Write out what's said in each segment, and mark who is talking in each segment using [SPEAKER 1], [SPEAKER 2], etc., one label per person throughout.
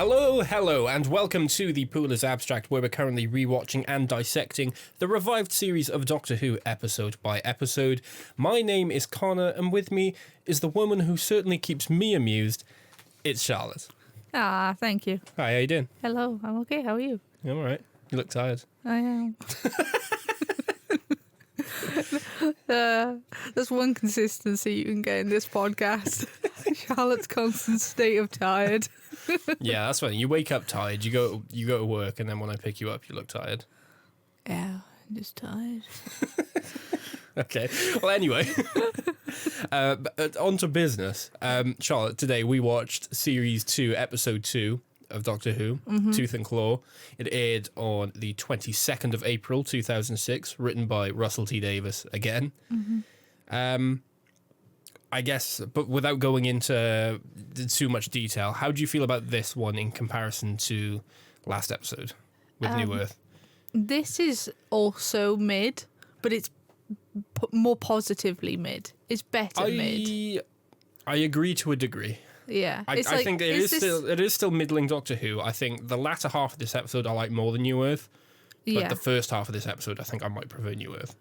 [SPEAKER 1] Hello, and welcome to the Pool is Abstract, where we're currently rewatching and dissecting the revived series of Doctor Who episode by episode. My name is Connor, and with me is the woman who certainly keeps me amused. It's Charlotte.
[SPEAKER 2] Ah, thank you.
[SPEAKER 1] Hi, how you doing?
[SPEAKER 2] Hello, I'm okay. How are you?
[SPEAKER 1] I'm all right. You look tired.
[SPEAKER 2] I am. There's one consistency you can get in this podcast. Charlotte's constant state of tired.
[SPEAKER 1] Yeah, that's fine. You wake up tired, you go to work, and then when I pick you up, you look tired.
[SPEAKER 2] Yeah, I'm just tired.
[SPEAKER 1] Okay. Well, anyway, on to business. Charlotte, today we watched Series 2, Episode 2 of Doctor Who, Tooth and Claw. It aired on the 22nd of April, 2006, written by Russell T Davies again. I guess, but without going into too much detail, how do you feel about this one in comparison to last episode with New Earth?
[SPEAKER 2] This is also mid, but it's more positively mid. It's better mid.
[SPEAKER 1] I agree to a degree.
[SPEAKER 2] Yeah.
[SPEAKER 1] I think it is still middling Doctor Who. I think the latter half of this episode I like more than New Earth. But the first half of this episode, I think I might prefer New Earth.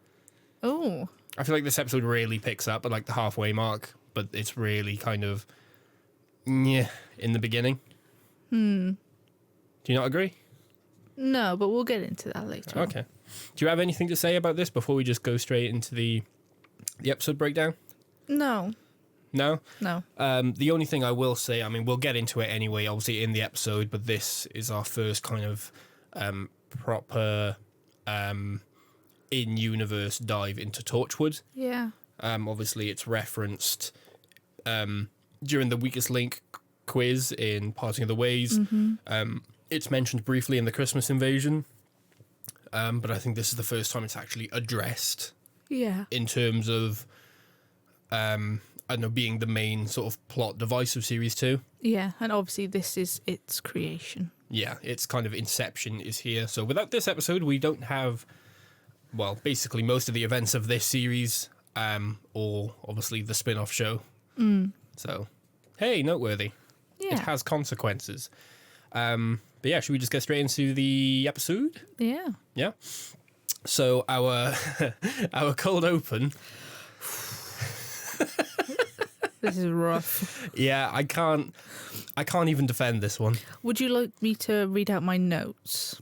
[SPEAKER 2] Oh.
[SPEAKER 1] I feel like this episode really picks up at like the halfway mark, but it's really kind of in the beginning. Do you not agree?
[SPEAKER 2] No, but we'll get into that later.
[SPEAKER 1] Okay. Do you have anything to say about this before we just go straight into the episode breakdown?
[SPEAKER 2] No.
[SPEAKER 1] No?
[SPEAKER 2] No.
[SPEAKER 1] The only thing I will say, I mean, we'll get into it anyway, obviously, in the episode, but this is our first kind of proper in-universe dive into Torchwood.
[SPEAKER 2] Yeah.
[SPEAKER 1] Obviously, it's referenced during the Weakest Link quiz in Parting of the Ways. It's mentioned briefly in the Christmas Invasion, but I think this is the first time it's actually addressed.
[SPEAKER 2] Yeah.
[SPEAKER 1] In terms of, I don't know, being the main sort of plot device of Series 2.
[SPEAKER 2] Yeah, and obviously this is its creation.
[SPEAKER 1] Yeah, its kind of inception is here. So without this episode, we don't have, well, basically most of the events of this series, or obviously the spin-off show. So, hey, noteworthy.
[SPEAKER 2] Yeah.
[SPEAKER 1] It has consequences. But yeah, should we just get straight into the episode?
[SPEAKER 2] Yeah.
[SPEAKER 1] Yeah. So our our cold open.
[SPEAKER 2] This is rough.
[SPEAKER 1] Yeah, I can't even defend this one.
[SPEAKER 2] Would you like me to read out my notes?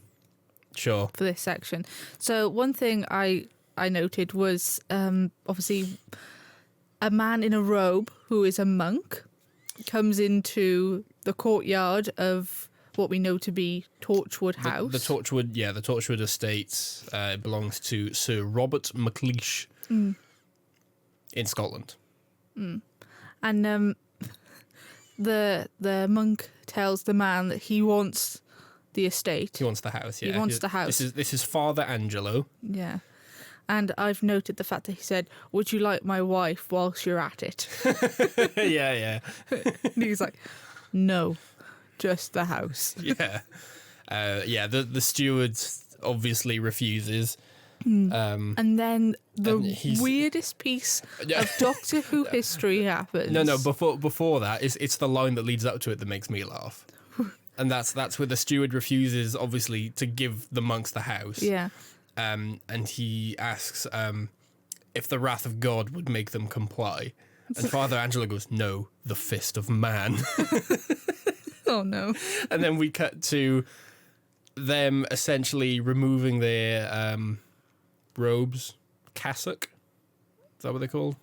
[SPEAKER 1] Sure.
[SPEAKER 2] For this section. So one thing I noted was obviously a man in a robe who is a monk comes into the courtyard of what we know to be Torchwood House.
[SPEAKER 1] The Torchwood Estates. It belongs to Sir Robert MacLeish in Scotland.
[SPEAKER 2] And the monk tells the man that he wants the estate.
[SPEAKER 1] He wants the house, yeah.
[SPEAKER 2] He wants the house.
[SPEAKER 1] This is Father Angelo.
[SPEAKER 2] Yeah. And I've noted the fact that he said, "Would you like my wife whilst you're at it?"
[SPEAKER 1] Yeah.
[SPEAKER 2] And he's like, "No, just the house."
[SPEAKER 1] Yeah. The steward obviously refuses.
[SPEAKER 2] And then the weirdest piece of Doctor Who history happens.
[SPEAKER 1] No, before that, it's the line that leads up to it that makes me laugh. And that's where the steward refuses, obviously, to give the monks the house.
[SPEAKER 2] Yeah.
[SPEAKER 1] And he asks if the wrath of God would make them comply. And Father Angelo goes, "No, the fist of man."
[SPEAKER 2] Oh, no.
[SPEAKER 1] And then we cut to them essentially removing their robes. Cassock? Is that what they're called?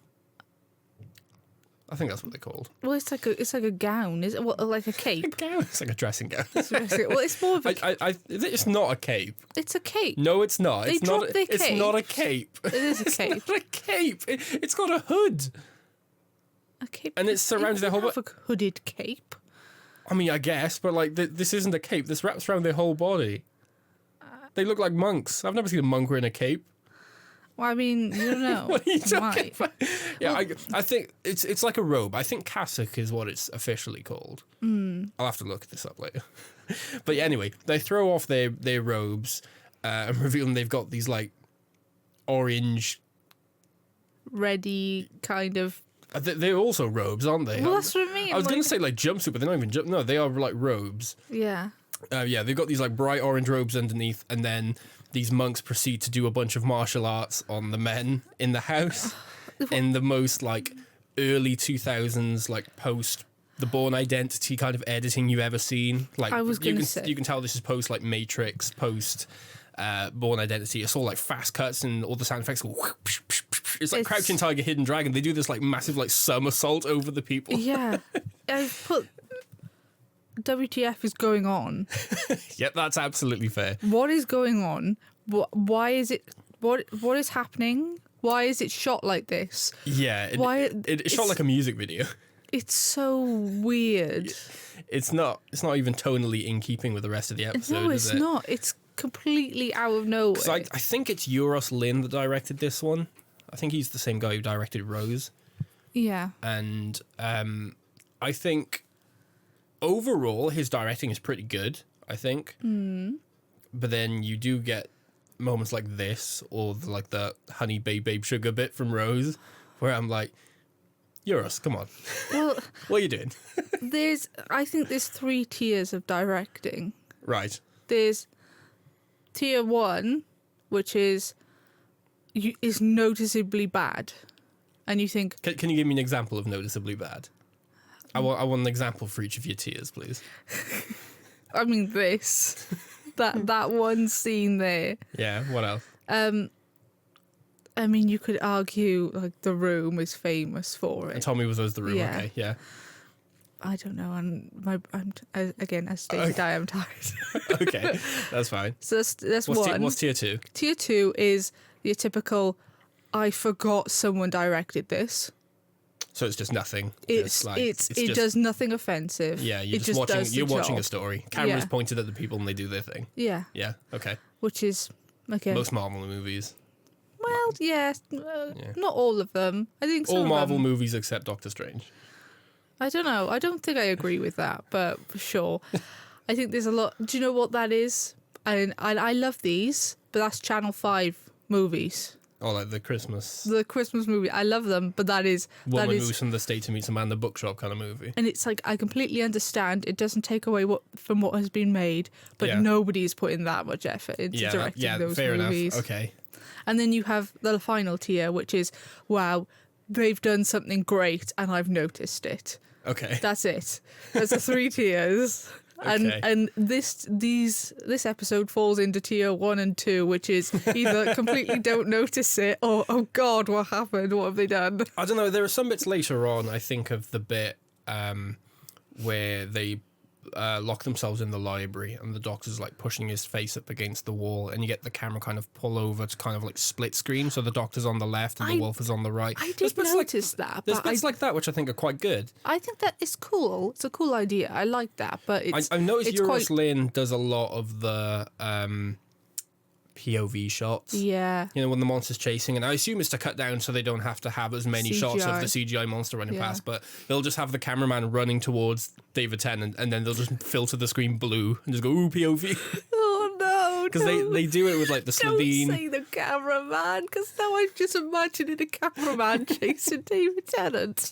[SPEAKER 1] I think that's what they're called.
[SPEAKER 2] Well, it's like a gown, is it? What, like a cape?
[SPEAKER 1] A gown? It's like a dressing gown.
[SPEAKER 2] Well, it's more of a...
[SPEAKER 1] It's not a cape.
[SPEAKER 2] It's a cape.
[SPEAKER 1] No, it's not.
[SPEAKER 2] They dropped their cape.
[SPEAKER 1] It's not a cape.
[SPEAKER 2] It is a cape.
[SPEAKER 1] It's not a cape. It's got a hood.
[SPEAKER 2] A cape.
[SPEAKER 1] And it's surrounded their whole
[SPEAKER 2] body. Have a hooded cape.
[SPEAKER 1] I mean, I guess, but like this isn't a cape. This wraps around their whole body. They look like monks. I've never seen a monk wearing a cape.
[SPEAKER 2] Well, I mean, you don't know.
[SPEAKER 1] What are you talking about? Yeah,
[SPEAKER 2] Well,
[SPEAKER 1] I think it's like a robe. I think cassock is what it's officially called. I'll have to look this up later. But yeah, anyway, they throw off their robes and reveal them. They've got these like orange,
[SPEAKER 2] ready kind of
[SPEAKER 1] They're also robes, aren't they?
[SPEAKER 2] Well, that's what I mean.
[SPEAKER 1] I was going to say like jumpsuit, but they're not even No, they are like robes.
[SPEAKER 2] Yeah.
[SPEAKER 1] Yeah, they've got these like bright orange robes underneath, and then these monks proceed to do a bunch of martial arts on the men in the house in the most like early 2000s, like post the Bourne Identity kind of editing you've ever seen. Like
[SPEAKER 2] I was going to say,
[SPEAKER 1] you can tell this is post like Matrix, post Bourne Identity. It's all like fast cuts and all the sound effects. It's like Crouching Tiger, Hidden Dragon. They do this like massive like somersault over the people.
[SPEAKER 2] Yeah, I've put WTF is going on.
[SPEAKER 1] Yep, that's absolutely fair.
[SPEAKER 2] What is going on? Why is it? What is happening? Why is it shot like this?
[SPEAKER 1] Yeah, it's shot like a music video.
[SPEAKER 2] It's so weird.
[SPEAKER 1] It's not even tonally in keeping with the rest of the episode.
[SPEAKER 2] No, it's not. It's completely out of nowhere.
[SPEAKER 1] I think it's Euros Lyn that directed this one. I think he's the same guy who directed Rose.
[SPEAKER 2] Yeah.
[SPEAKER 1] And I think overall his directing is pretty good, I think. But then you do get moments like this, or the honey babe sugar bit from Rose, where I'm like, Euros, come on.
[SPEAKER 2] Well,
[SPEAKER 1] what are you doing?
[SPEAKER 2] I think there's 3 tiers of directing.
[SPEAKER 1] Right.
[SPEAKER 2] There's tier 1, which is noticeably bad, and you think,
[SPEAKER 1] Can you give me an example of noticeably bad? I want an example for each of your tiers, please.
[SPEAKER 2] I mean this, that one scene there.
[SPEAKER 1] Yeah. What else?
[SPEAKER 2] I mean, you could argue like The Room is famous for it.
[SPEAKER 1] And Tommy was The Room.
[SPEAKER 2] Yeah.
[SPEAKER 1] Okay. Yeah.
[SPEAKER 2] I don't know. I'm again, as stated, I am tired.
[SPEAKER 1] Okay, that's fine.
[SPEAKER 2] So that's one.
[SPEAKER 1] What's tier 2?
[SPEAKER 2] Tier 2 is your typical, I forgot someone directed this.
[SPEAKER 1] So it's just nothing.
[SPEAKER 2] It does nothing offensive.
[SPEAKER 1] Yeah,
[SPEAKER 2] you're
[SPEAKER 1] watching a story. Cameras
[SPEAKER 2] Yeah.
[SPEAKER 1] pointed at the people and they do their thing.
[SPEAKER 2] Yeah.
[SPEAKER 1] Yeah. Okay.
[SPEAKER 2] Which is okay.
[SPEAKER 1] Most Marvel movies.
[SPEAKER 2] Well, yeah, not all of them. I think some
[SPEAKER 1] All
[SPEAKER 2] of
[SPEAKER 1] Marvel
[SPEAKER 2] them,
[SPEAKER 1] movies except Doctor Strange.
[SPEAKER 2] I don't know. I don't think I agree with that, but for sure. I think there's a lot. Do you know what that is? And I love these, but that's Channel 5 movies.
[SPEAKER 1] Oh, like the Christmas.
[SPEAKER 2] The Christmas movie. I love them, but that is
[SPEAKER 1] Woman moves from the state to meet a man in the bookshop kind of movie.
[SPEAKER 2] And it's like, I completely understand. It doesn't take away from what has been made, but
[SPEAKER 1] Yeah.
[SPEAKER 2] nobody's putting that much effort into directing those
[SPEAKER 1] fair
[SPEAKER 2] movies.
[SPEAKER 1] enough. Okay.
[SPEAKER 2] And then you have the final tier, which is, wow, they've done something great and I've noticed it.
[SPEAKER 1] Okay.
[SPEAKER 2] That's it. There's the 3 tiers.
[SPEAKER 1] Okay.
[SPEAKER 2] And this episode falls into tier 1 and 2, which is either completely don't notice it or, oh God, what happened? What have they done?
[SPEAKER 1] I don't know. There are some bits later on, I think, of the bit where they lock themselves in the library and the doctor's like pushing his face up against the wall, and you get the camera kind of pull over to kind of like split screen, so the doctor's on the left and the wolf is on the right.
[SPEAKER 2] I did notice that.
[SPEAKER 1] There's bits like that which I think are quite good.
[SPEAKER 2] I think that is cool. It's a cool idea. I like that, but
[SPEAKER 1] I've noticed Euros
[SPEAKER 2] quite...
[SPEAKER 1] Lyn does a lot of the POV shots.
[SPEAKER 2] Yeah.
[SPEAKER 1] You know, when the monster's chasing, and I assume it's to cut down so they don't have to have as many shots of the CGI monster running past, but they'll just have the cameraman running towards David Tennant, and then they'll just filter the screen blue and just go, ooh, POV.
[SPEAKER 2] Oh, no.
[SPEAKER 1] Because they do it with, like, the Slovene...
[SPEAKER 2] Don't say the cameraman, because now I'm just imagining a cameraman chasing David Tennant.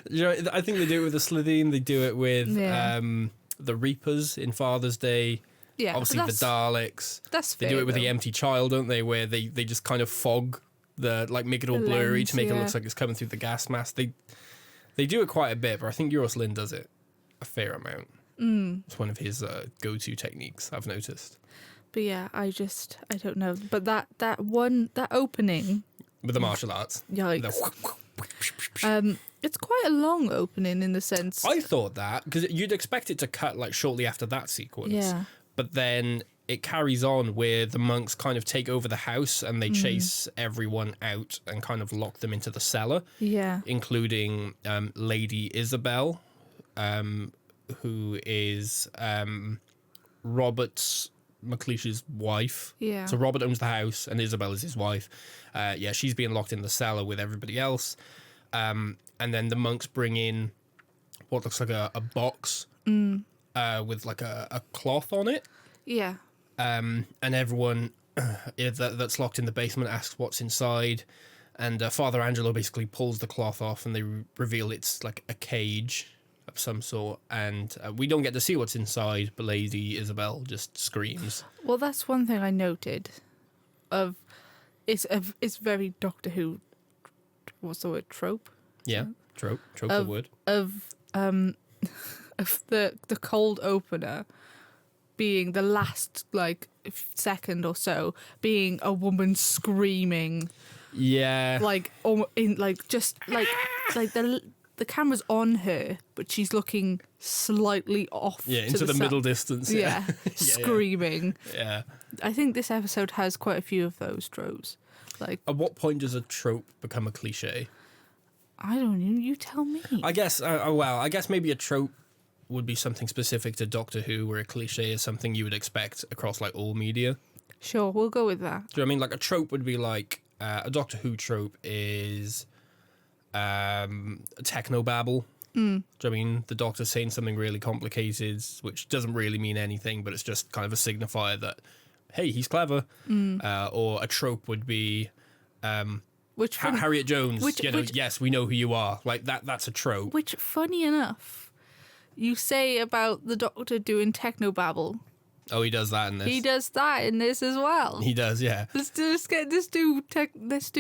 [SPEAKER 1] You know, I think they do it with the Slovene, they do it with the Reapers in Father's Day.
[SPEAKER 2] Yeah,
[SPEAKER 1] obviously the Daleks.
[SPEAKER 2] That's
[SPEAKER 1] fair. They do it with the Empty Child, don't they? Where they just kind of fog like make it all blurry to make it look like it's coming through the gas mask. They do it quite a bit, but I think Euros Lyn does it a fair amount. It's one of his go-to techniques, I've noticed.
[SPEAKER 2] But yeah, I don't know. But that opening
[SPEAKER 1] with the martial arts,
[SPEAKER 2] yikes. It's quite a long opening in the sense.
[SPEAKER 1] I thought that because you'd expect it to cut like shortly after that sequence.
[SPEAKER 2] Yeah.
[SPEAKER 1] But then it carries on where the monks kind of take over the house and they chase everyone out and kind of lock them into the cellar.
[SPEAKER 2] Yeah.
[SPEAKER 1] Including Lady Isabel, who is Robert McLeish's wife.
[SPEAKER 2] Yeah.
[SPEAKER 1] So Robert owns the house and Isabel is his wife. She's being locked in the cellar with everybody else. And then the monks bring in what looks like a box. With like a cloth on it.
[SPEAKER 2] Yeah.
[SPEAKER 1] And everyone that's locked in the basement asks what's inside. And Father Angelo basically pulls the cloth off, and they reveal it's like a cage of some sort. And we don't get to see what's inside, but Lady Isabel just screams.
[SPEAKER 2] Well, that's one thing I noted. It's very Doctor Who. What's the word? Trope.
[SPEAKER 1] Yeah, trope the word.
[SPEAKER 2] Of the cold opener being the last like second or so being a woman screaming.
[SPEAKER 1] Yeah.
[SPEAKER 2] Like in like just like the camera's on her, but she's looking slightly off.
[SPEAKER 1] Yeah, into the middle distance. Yeah.
[SPEAKER 2] Screaming.
[SPEAKER 1] Yeah.
[SPEAKER 2] I think this episode has quite a few of those tropes. Like,
[SPEAKER 1] at what point does a trope become a cliche?
[SPEAKER 2] I don't know. You tell me.
[SPEAKER 1] I guess. I guess maybe a trope would be something specific to Doctor Who, where a cliche is something you would expect across like all media.
[SPEAKER 2] Sure, we'll go with that.
[SPEAKER 1] Do you know what I mean? Like a trope would be like a Doctor Who trope is technobabble. Do you know what I mean? The Doctor's saying something really complicated, which doesn't really mean anything, but it's just kind of a signifier that, hey, he's clever. Or a trope would be Harriet Jones. Yes, we know who you are. Like that's a trope.
[SPEAKER 2] Which, funny enough, you say about the Doctor doing technobabble.
[SPEAKER 1] Oh, he does that in this.
[SPEAKER 2] He does that in this as well.
[SPEAKER 1] He does, yeah.
[SPEAKER 2] Let's do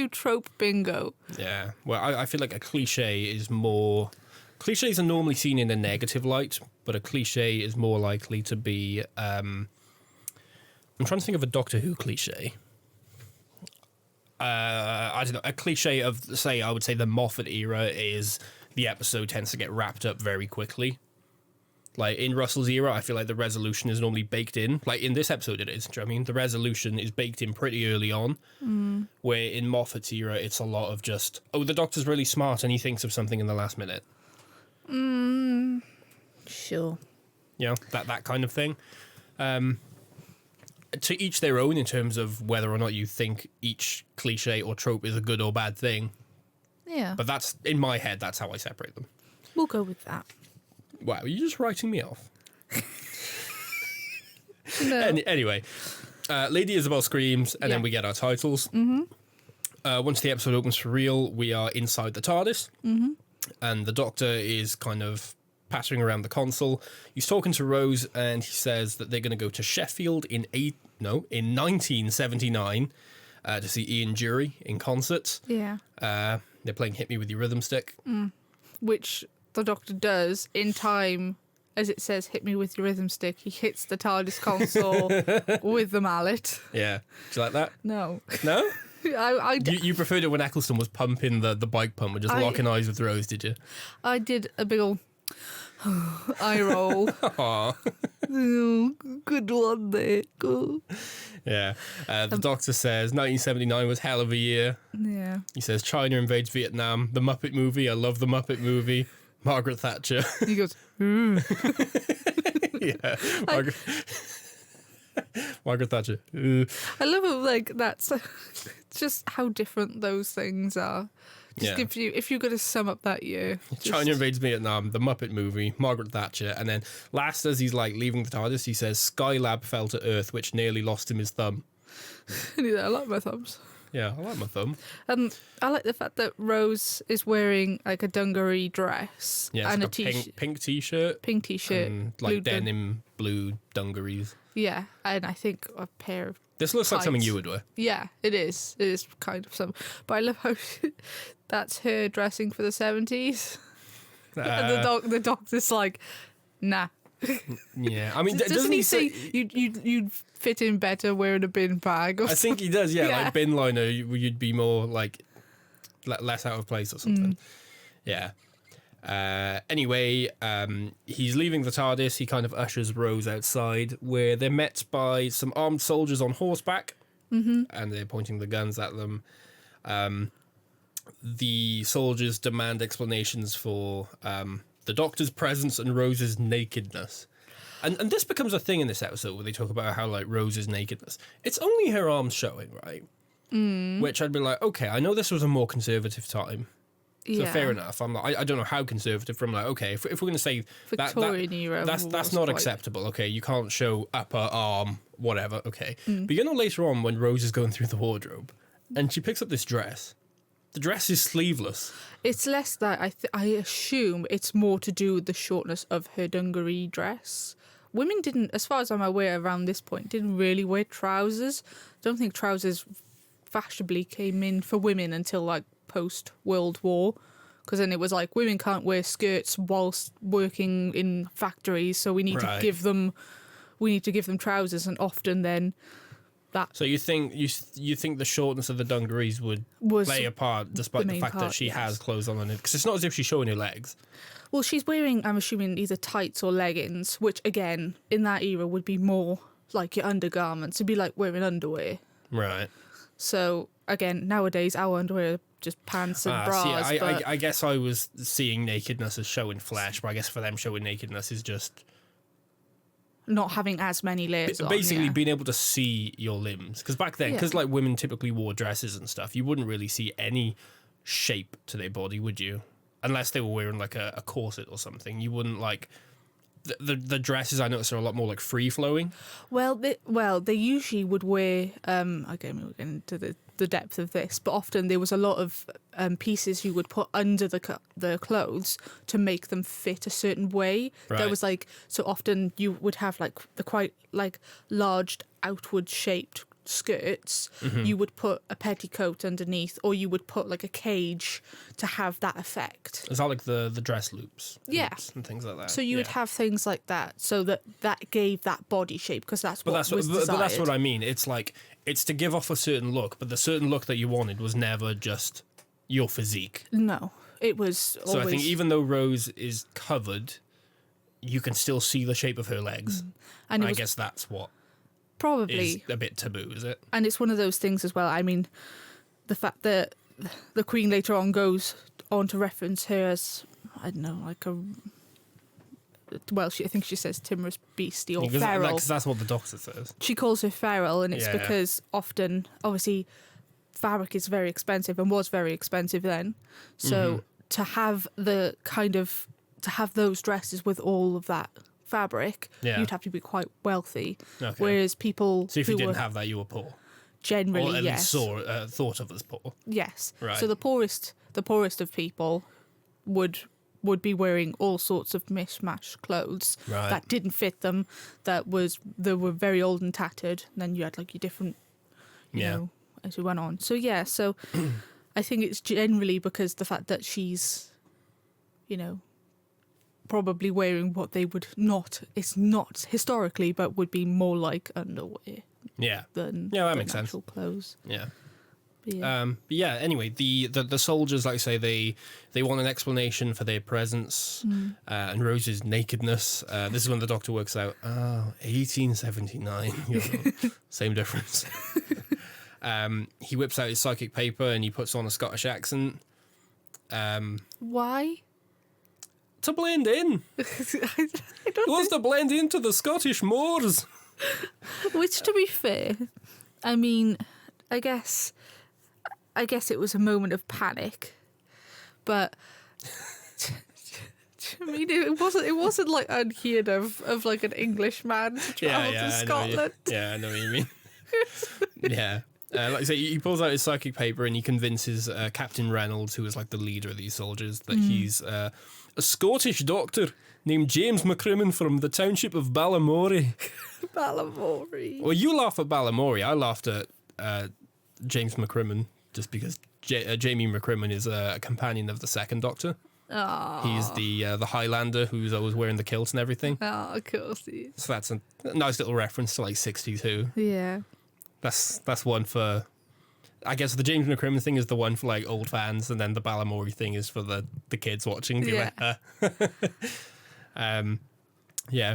[SPEAKER 2] trope bingo.
[SPEAKER 1] Yeah. Well, I feel like a cliche is more. Cliches are normally seen in a negative light, but a cliche is more likely to be. I'm trying to think of a Doctor Who cliche. I don't know. A cliche of, say, I would say the Moffat era is the episode tends to get wrapped up very quickly. Like in Russell's era, I feel like the resolution is normally baked in. Like in this episode, it is. Do you know what I mean? The resolution is baked in pretty early on. Where in Moffat's era, it's a lot of just, oh, the Doctor's really smart and he thinks of something in the last minute.
[SPEAKER 2] Sure.
[SPEAKER 1] You know, that kind of thing. To each their own in terms of whether or not you think each cliche or trope is a good or bad thing.
[SPEAKER 2] Yeah.
[SPEAKER 1] But that's, in my head, that's how I separate them.
[SPEAKER 2] We'll go with that.
[SPEAKER 1] Wow, you're just writing me off.
[SPEAKER 2] No.
[SPEAKER 1] Anyway, Lady Isabel screams, and then we get our titles. Once the episode opens for real, we are inside the TARDIS, and the Doctor is kind of pattering around the console. He's talking to Rose, and he says that they're going to go to Sheffield in 1979 to see Ian Dury in concert.
[SPEAKER 2] Yeah.
[SPEAKER 1] They're playing "Hit Me with Your Rhythm Stick,"
[SPEAKER 2] Which the Doctor does in time, as it says, "Hit me with your rhythm stick." He hits the TARDIS console with the mallet.
[SPEAKER 1] Yeah, do you like that?
[SPEAKER 2] No.
[SPEAKER 1] No.
[SPEAKER 2] I
[SPEAKER 1] You preferred it when Eccleston was pumping the bike pump and just locking eyes with Rose, did you?
[SPEAKER 2] I did a big ol' eye roll.
[SPEAKER 1] Aww.
[SPEAKER 2] Oh, good one there. Go.
[SPEAKER 1] Yeah. The Doctor says 1979 was hell of a year.
[SPEAKER 2] Yeah.
[SPEAKER 1] He says China invades Vietnam. The Muppet movie. I love the Muppet movie. Margaret Thatcher.
[SPEAKER 2] He goes,
[SPEAKER 1] Yeah. Margaret Thatcher.
[SPEAKER 2] I love it, like, that's just how different those things are. Just gives you, if you're going to sum up that year.
[SPEAKER 1] China invades Vietnam, the Muppet movie, Margaret Thatcher, and then last as he's like leaving the TARDIS, he says Skylab fell to Earth, which nearly lost him his thumb.
[SPEAKER 2] I like my thumbs.
[SPEAKER 1] Yeah, I like my thumb.
[SPEAKER 2] I like the fact that Rose is wearing like a dungaree dress and
[SPEAKER 1] like a pink t-shirt.
[SPEAKER 2] Pink t-shirt.
[SPEAKER 1] And like denim blue dungarees.
[SPEAKER 2] Yeah, and I think a pair of
[SPEAKER 1] This looks like
[SPEAKER 2] tights.
[SPEAKER 1] something you would wear.
[SPEAKER 2] Yeah, it is. It is kind of some. But I love how that's her dressing for the 70s. And the Doctor's like, nah.
[SPEAKER 1] Yeah, I mean,
[SPEAKER 2] doesn't he say you'd fit in better wearing a bin bag? Or
[SPEAKER 1] I think he does. Yeah,
[SPEAKER 2] Yeah.
[SPEAKER 1] like bin liner, you'd be more like less out of place or something. Yeah. Anyway, he's leaving the TARDIS. He kind of ushers Rose outside, where they're met by some armed soldiers on horseback, and they're pointing the guns at them. The soldiers demand explanations for the Doctor's presence and Rose's nakedness. And this becomes a thing in this episode where they talk about how, like, Rose's nakedness. It's only her arms showing, right? Which I'd be like, okay, I know this was a more conservative time. So fair enough. I'm like, I don't know how conservative, but I'm like, okay, if we're going to say
[SPEAKER 2] Victorian era,
[SPEAKER 1] that's not acceptable. Okay, you can't show upper arm, whatever. Okay, but you know later on when Rose is going through the wardrobe, and she picks up this dress, The dress is sleeveless.
[SPEAKER 2] It's less that I assume it's more to do with the shortness of her dungaree dress. Women didn't, as far as I'm aware, around this point, didn't really wear trousers. Don't think trousers fashionably came in for women until like post World War, because then it was like women can't wear skirts whilst working in factories, so we need to give them trousers, and often then that.
[SPEAKER 1] So you think the shortness of the dungarees would play a part, despite the fact that she has clothes on her, because it's not as if she's showing her legs.
[SPEAKER 2] Well, she's wearing, I'm assuming, either tights or leggings, which again in that era would be more like your undergarments. It'd be like wearing underwear.
[SPEAKER 1] Right.
[SPEAKER 2] So again, nowadays our underwear are just pants and bras.
[SPEAKER 1] See, I guess I was seeing nakedness as showing flesh, but I guess for them showing nakedness is just
[SPEAKER 2] not having as many layers on,
[SPEAKER 1] basically being able to see your limbs. Because back then, because like women typically wore dresses and stuff, you wouldn't really see any shape to their body, would you? Unless they were wearing like a corset or something. You wouldn't like the dresses I noticed are a lot more like free flowing.
[SPEAKER 2] Well, they usually would wear. Again, we'll get into the depth of this, but often there was a lot of pieces you would put under the clothes to make them fit a certain way.
[SPEAKER 1] Right.
[SPEAKER 2] There was like, so often you would have like the quite like large outward shaped skirts. You would put a petticoat underneath, or you would put like a cage to have that effect.
[SPEAKER 1] Is that like the dress loops?
[SPEAKER 2] Yeah.
[SPEAKER 1] Loops and things like that.
[SPEAKER 2] So you would have things like that, so that gave that body shape, because that's what was desired.
[SPEAKER 1] But that's what I mean. It's like, it's to give off a certain look, but the certain look that you wanted was never just your physique.
[SPEAKER 2] No, it was always...
[SPEAKER 1] So I think even though Rose is covered, you can still see the shape of her legs. And I guess that's what
[SPEAKER 2] probably
[SPEAKER 1] is a bit taboo, is it?
[SPEAKER 2] And it's one of those things as well. I mean, the fact that the Queen later on goes on to reference her as, I don't know, like a... Well, I think she says timorous beastie or feral.
[SPEAKER 1] Because that's what the Doctor says.
[SPEAKER 2] She calls her feral, and it's because often, obviously, fabric is very expensive and was very expensive then. So to have to have those dresses with all of that fabric, you'd have to be quite wealthy. Okay. Whereas people,
[SPEAKER 1] so if you didn't have that, you were poor.
[SPEAKER 2] Generally,
[SPEAKER 1] or at least thought of as poor.
[SPEAKER 2] Yes.
[SPEAKER 1] Right.
[SPEAKER 2] So the poorest of people would be wearing all sorts of mishmash clothes that didn't fit them, that were very old and tattered. And then you had like your different, you know, as we went on. So so I think it's generally because the fact that she's, you know, probably wearing what they would not, it's not historically, but would be more like underwear.
[SPEAKER 1] Yeah.
[SPEAKER 2] Than
[SPEAKER 1] that makes sense.
[SPEAKER 2] Actual clothes.
[SPEAKER 1] Yeah.
[SPEAKER 2] But
[SPEAKER 1] anyway, the soldiers, like I say, they want an explanation for their presence and Rose's nakedness. This is when the Doctor works out, 1879, same difference. He whips out his psychic paper and he puts on a Scottish accent.
[SPEAKER 2] Why?
[SPEAKER 1] To blend in. He wants to blend into the Scottish moors.
[SPEAKER 2] Which, to be fair, I mean, I guess it was a moment of panic, but I mean, it wasn't like unheard of like an English man to travel to Scotland.
[SPEAKER 1] I know what you mean. Yeah. Like I say, he pulls out his psychic paper and he convinces Captain Reynolds, who is like the leader of these soldiers, that he's a Scottish doctor named James McCrimmon from the township of Balamory.
[SPEAKER 2] Balamory.
[SPEAKER 1] Well, you laugh at Balamory. I laughed at James McCrimmon just because Jamie McCrimmon is a companion of the second Doctor.
[SPEAKER 2] Oh.
[SPEAKER 1] He's the Highlander who's always wearing the kilt and everything.
[SPEAKER 2] Oh, of course he is.
[SPEAKER 1] So that's a nice little reference to like 62.
[SPEAKER 2] Yeah.
[SPEAKER 1] That's one for, I guess the James McCrimmon thing is the one for like old fans, and then the Balamory thing is for the kids watching.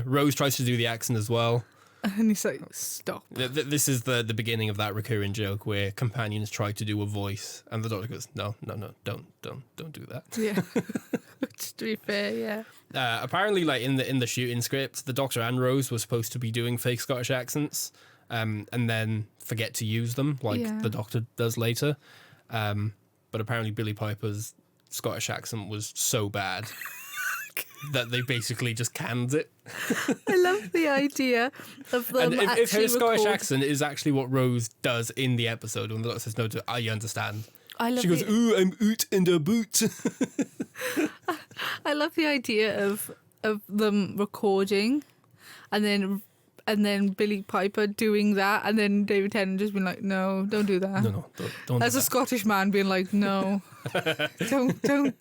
[SPEAKER 1] Rose tries to do the accent as well.
[SPEAKER 2] And he's like, stop.
[SPEAKER 1] This is the beginning of that recurring joke where companions try to do a voice and the Doctor goes, no, don't do that.
[SPEAKER 2] Yeah. Just to be fair, yeah.
[SPEAKER 1] Apparently, like in the shooting script, the Doctor and Rose were supposed to be doing fake Scottish accents. And then forget to use them like the Doctor does later. But apparently Billy Piper's Scottish accent was so bad that they basically just canned it.
[SPEAKER 2] I love the idea of them
[SPEAKER 1] and if her Scottish accent is actually what Rose does in the episode, when the Doctor says, no, I understand. She goes, ooh, I'm oot in the boot.
[SPEAKER 2] I love the idea of them recording, and then Billy Piper doing that, and then David Tennant just being like, "No, don't do that."
[SPEAKER 1] No, don't.
[SPEAKER 2] As
[SPEAKER 1] do
[SPEAKER 2] a Scottish man being like, "No, don't do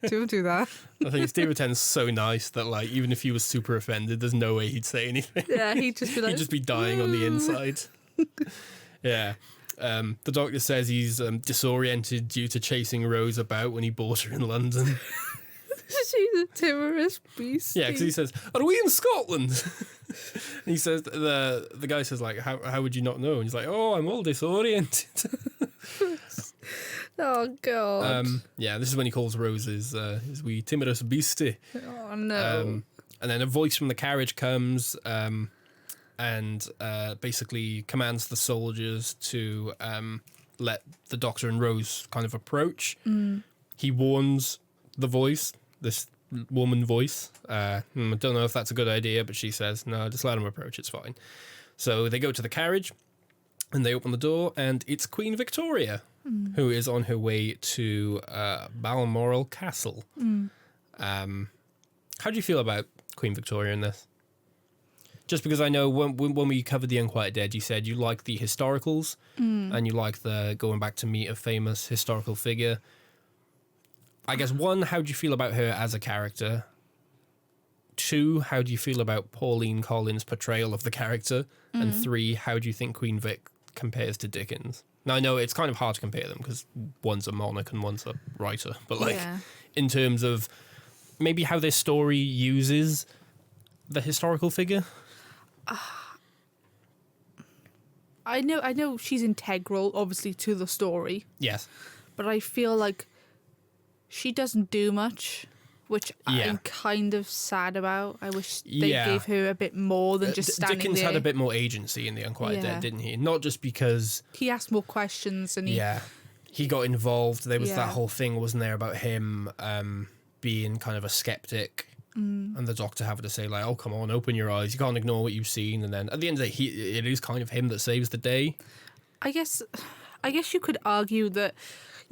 [SPEAKER 2] that."
[SPEAKER 1] I think it's David Tennant's so nice that like even if he was super offended, there's no way he'd say anything.
[SPEAKER 2] Yeah, he'd just be like,
[SPEAKER 1] He'd just be dying on the inside. Yeah. The doctor says he's disoriented due to chasing Rose about when he bought her in London.
[SPEAKER 2] She's a timorous beast.
[SPEAKER 1] Yeah, because he says, "Are we in Scotland?" And he says, the guy says, like, how would you not know? And he's like, "Oh, I'm all disoriented."
[SPEAKER 2] Oh God.
[SPEAKER 1] Yeah, this is when he calls Rose his wee timorous beastie.
[SPEAKER 2] Oh no.
[SPEAKER 1] And then a voice from the carriage comes and basically commands the soldiers to let the doctor and Rose kind of approach. He warns the voice, this woman voice. I don't know if that's a good idea, but she says, no, just let him approach, it's fine. So they go to the carriage and they open the door, and it's Queen Victoria, who is on her way to Balmoral Castle. How do you feel about Queen Victoria in this? Just because I know when we covered The Unquiet Dead, you said you like the historicals and you like the going back to meet a famous historical figure. I guess, one, how do you feel about her as a character? Two, how do you feel about Pauline Collins' portrayal of the character? And three, how do you think Queen Vic compares to Dickens? Now, I know it's kind of hard to compare them because one's a monarch and one's a writer, but like in terms of maybe how this story uses the historical figure?
[SPEAKER 2] I know she's integral, obviously, to the story.
[SPEAKER 1] Yes.
[SPEAKER 2] But I feel like she doesn't do much, which I'm kind of sad about. I wish they gave her a bit more than just standing
[SPEAKER 1] Dickens
[SPEAKER 2] there.
[SPEAKER 1] had a bit more agency in The Unquiet Dead, didn't he? Not just because
[SPEAKER 2] he asked more questions and
[SPEAKER 1] he got involved. There was that whole thing, wasn't there, about him being kind of a skeptic. And the doctor having to say, like, oh, come on, open your eyes. You can't ignore what you've seen. And then at the end of the day, it is kind of him that saves the day.
[SPEAKER 2] I guess you could argue that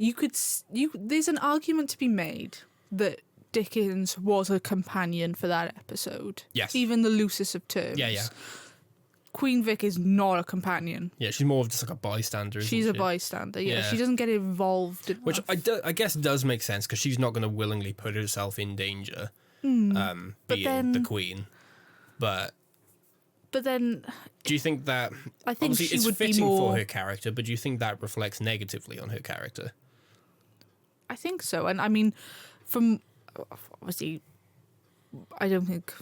[SPEAKER 2] there's an argument to be made that Dickens was a companion for that episode.
[SPEAKER 1] Yes.
[SPEAKER 2] Even the loosest of terms.
[SPEAKER 1] Yeah.
[SPEAKER 2] Queen Vic is not a companion.
[SPEAKER 1] Yeah, she's more of just like a bystander.
[SPEAKER 2] She's a bystander, yeah. She doesn't get involved enough.
[SPEAKER 1] Which I guess does make sense because she's not going to willingly put herself in danger. Being the queen, but then do you think that
[SPEAKER 2] I think
[SPEAKER 1] obviously
[SPEAKER 2] she
[SPEAKER 1] it's
[SPEAKER 2] would
[SPEAKER 1] fitting
[SPEAKER 2] be more
[SPEAKER 1] for her character, but do you think that reflects negatively on her character?
[SPEAKER 2] I think so, and I mean, from obviously, I don't think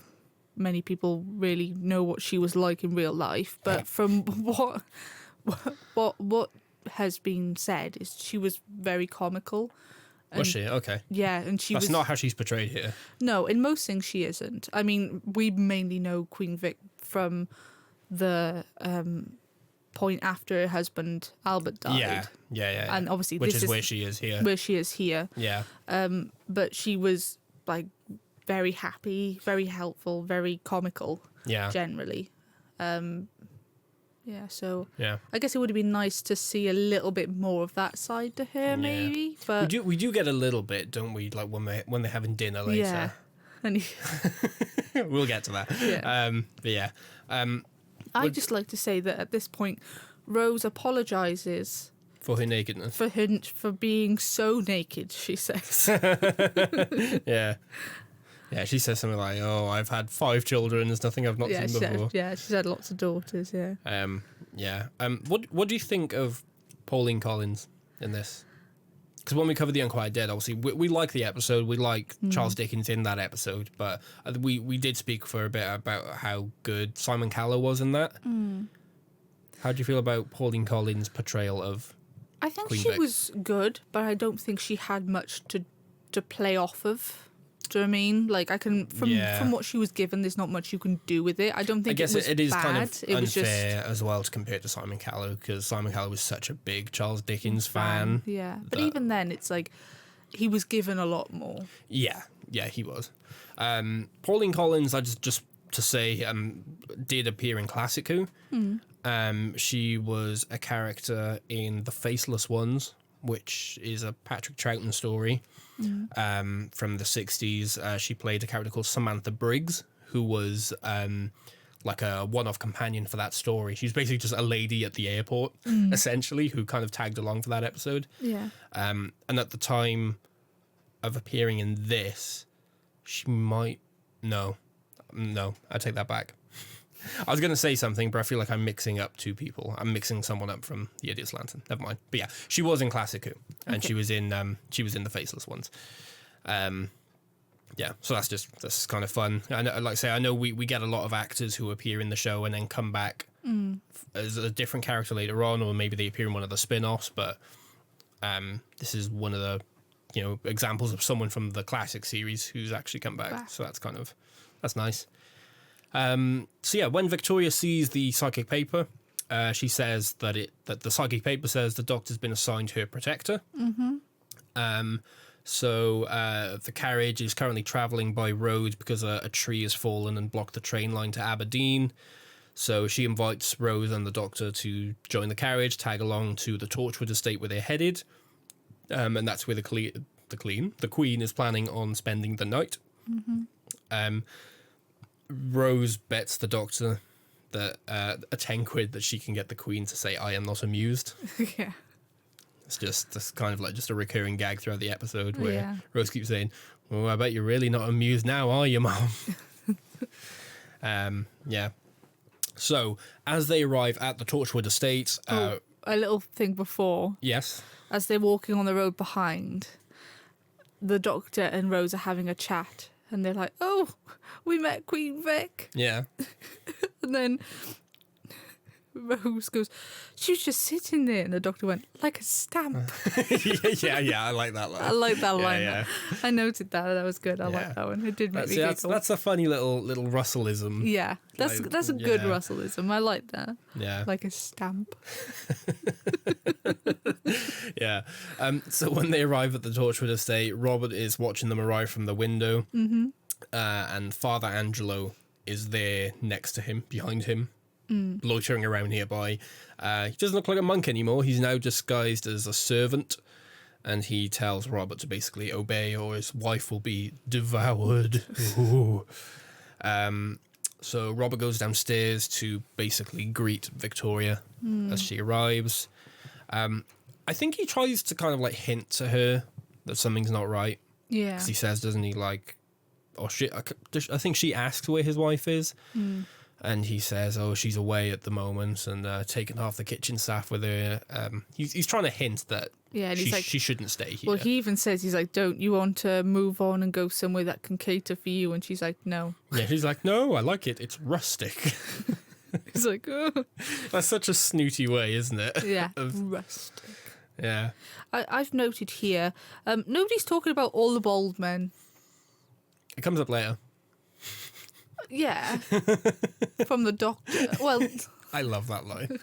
[SPEAKER 2] many people really know what she was like in real life, but from what has been said is she was very comical.
[SPEAKER 1] Was she? Okay.
[SPEAKER 2] Yeah, and
[SPEAKER 1] That's not how she's portrayed here.
[SPEAKER 2] No, in most things she isn't. I mean, we mainly know Queen Vic from the point after her husband Albert died.
[SPEAKER 1] Yeah.
[SPEAKER 2] And obviously
[SPEAKER 1] which is where she is here.
[SPEAKER 2] Where she is here.
[SPEAKER 1] Yeah.
[SPEAKER 2] But she was like very happy, very helpful, very comical. Yeah. Generally. So I guess it would have been nice to see a little bit more of that side to her, maybe. But
[SPEAKER 1] we do get a little bit, don't we? Like when they're having dinner later.
[SPEAKER 2] Yeah, and
[SPEAKER 1] we'll get to that.
[SPEAKER 2] Yeah. I'd just like to say that at this point, Rose apologises
[SPEAKER 1] for her nakedness.
[SPEAKER 2] For being so naked, she says.
[SPEAKER 1] Yeah, she says something like, "Oh, I've had 5 children. There's nothing I've not seen before."
[SPEAKER 2] She's had lots of daughters.
[SPEAKER 1] Yeah. What do you think of Pauline Collins in this? Because when we covered The Unquiet Dead, obviously we like the episode. We like Charles Dickens in that episode, but we did speak for a bit about how good Simon Callow was in that. How do you feel about Pauline Collins' portrayal of?
[SPEAKER 2] I think
[SPEAKER 1] Queen
[SPEAKER 2] she
[SPEAKER 1] Vic?
[SPEAKER 2] was good, but I don't think she had much to play off of. Do you know what I mean? Like, I can from what she was given, there's not much you can do with it. I don't think it is bad.
[SPEAKER 1] Kind of
[SPEAKER 2] it
[SPEAKER 1] unfair
[SPEAKER 2] was just
[SPEAKER 1] as well to compare it to Simon Callow, because Simon Callow was such a big Charles Dickens fan.
[SPEAKER 2] Yeah, but even then, it's like he was given a lot more.
[SPEAKER 1] Yeah, he was. Pauline Collins, I just to say, did appear in Classic Who. She was a character in The Faceless Ones, which is a Patrick Troughton story from the 60s. She played a character called Samantha Briggs, who was like a one-off companion for that story. She's basically just a lady at the airport, essentially, who kind of tagged along for that episode.
[SPEAKER 2] Yeah.
[SPEAKER 1] And at the time of appearing in this, she might... No, I take that back. I was going to say something, but I feel like I'm mixing up two people. I'm mixing someone up from The Idiot's Lantern. Never mind. But yeah, she was in Classic Who, and she was in the Faceless Ones. Yeah, so that's kind of fun. And like I say, I know we get a lot of actors who appear in the show and then come back as a different character later on, or maybe they appear in one of the spin-offs. But this is one of the examples of someone from the classic series who's actually come back. So that's nice. So yeah, when Victoria sees the psychic paper, she says that the psychic paper says the Doctor's been assigned her protector. So the carriage is currently travelling by road because a tree has fallen and blocked the train line to Aberdeen. So she invites Rose and the Doctor to join the carriage, tag along to the Torchwood estate where they're headed. And that's where the Queen is planning on spending the night. Rose bets the Doctor that a 10 quid that she can get the Queen to say, "I am not amused."
[SPEAKER 2] Yeah.
[SPEAKER 1] It's kind of like just a recurring gag throughout the episode where Rose keeps saying, "Well, I bet you're really not amused now, are you, Mom?" Yeah. So as they arrive at the Torchwood estate,
[SPEAKER 2] a little thing before.
[SPEAKER 1] Yes.
[SPEAKER 2] As they're walking on the road behind, the Doctor and Rose are having a chat, and they're like, "Oh, we met Queen Vic."
[SPEAKER 1] Yeah.
[SPEAKER 2] And then Rose goes, "She was just sitting there," and the Doctor went, "Like a stamp."
[SPEAKER 1] yeah, I like that line.
[SPEAKER 2] I like that line.
[SPEAKER 1] Yeah.
[SPEAKER 2] I noted that. That was good. I like that one. It did make me giggle.
[SPEAKER 1] That's a funny little Russellism.
[SPEAKER 2] Yeah, that's a good Russellism. I like that.
[SPEAKER 1] Yeah.
[SPEAKER 2] Like a stamp.
[SPEAKER 1] Yeah. So when they arrive at the Torchwood estate, Robert is watching them arrive from the window. And Father Angelo is there next to him, behind him, loitering around nearby. He doesn't look like a monk anymore. He's now disguised as a servant, and he tells Robert to basically obey or his wife will be devoured. So Robert goes downstairs to basically greet Victoria as she arrives. I think he tries to kind of like hint to her that something's not right.
[SPEAKER 2] Yeah.
[SPEAKER 1] Because he says, doesn't he, like, I think she asks where his wife is. And he says, "Oh, she's away at the moment and taking half the kitchen staff with her." He's trying to hint that
[SPEAKER 2] and he's like,
[SPEAKER 1] she shouldn't stay here.
[SPEAKER 2] Well, he even says, he's like, "Don't you want to move on and go somewhere that can cater for you?" And she's like, "No."
[SPEAKER 1] Yeah, he's like, "No, I like it. It's rustic."
[SPEAKER 2] He's like, "Oh."
[SPEAKER 1] That's such a snooty way, isn't it?
[SPEAKER 2] Yeah, rustic.
[SPEAKER 1] Yeah.
[SPEAKER 2] I've noted here, nobody's talking about all the bald men.
[SPEAKER 1] It comes up later.
[SPEAKER 2] Yeah. From the Doctor. Well,
[SPEAKER 1] I love that line.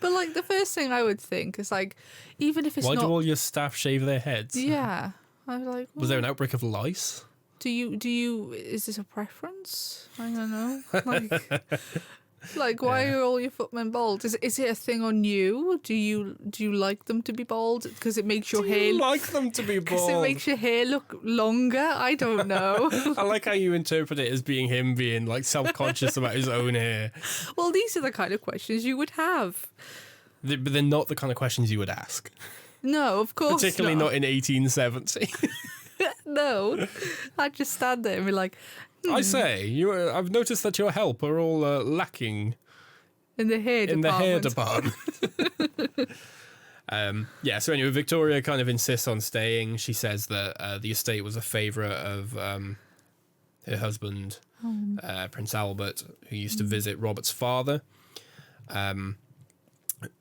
[SPEAKER 2] but like the first thing I would think is like, even if it's
[SPEAKER 1] Why
[SPEAKER 2] not...
[SPEAKER 1] do all your staff shave their heads?
[SPEAKER 2] Yeah. I was like...
[SPEAKER 1] Was there an outbreak of lice?
[SPEAKER 2] Do you... Is this a preference? I don't know. Like, why are all your footmen bald? Is it a thing on you? Do you like them to be bald? Because it makes your hair...
[SPEAKER 1] Do you like them to be bald?
[SPEAKER 2] Because it makes your hair look longer? I don't know.
[SPEAKER 1] I like how you interpret it as being him being like self-conscious about his own hair.
[SPEAKER 2] Well, these are the kind of questions you would have.
[SPEAKER 1] But they're not the kind of questions you would ask.
[SPEAKER 2] No, of course
[SPEAKER 1] Particularly not in 1870.
[SPEAKER 2] No. I'd just stand there and be like...
[SPEAKER 1] I say, I've noticed that your help are all lacking
[SPEAKER 2] in the hair department.
[SPEAKER 1] So anyway, Victoria kind of insists on staying. She says that the estate was a favourite of her husband, Prince Albert, who used to visit Robert's father.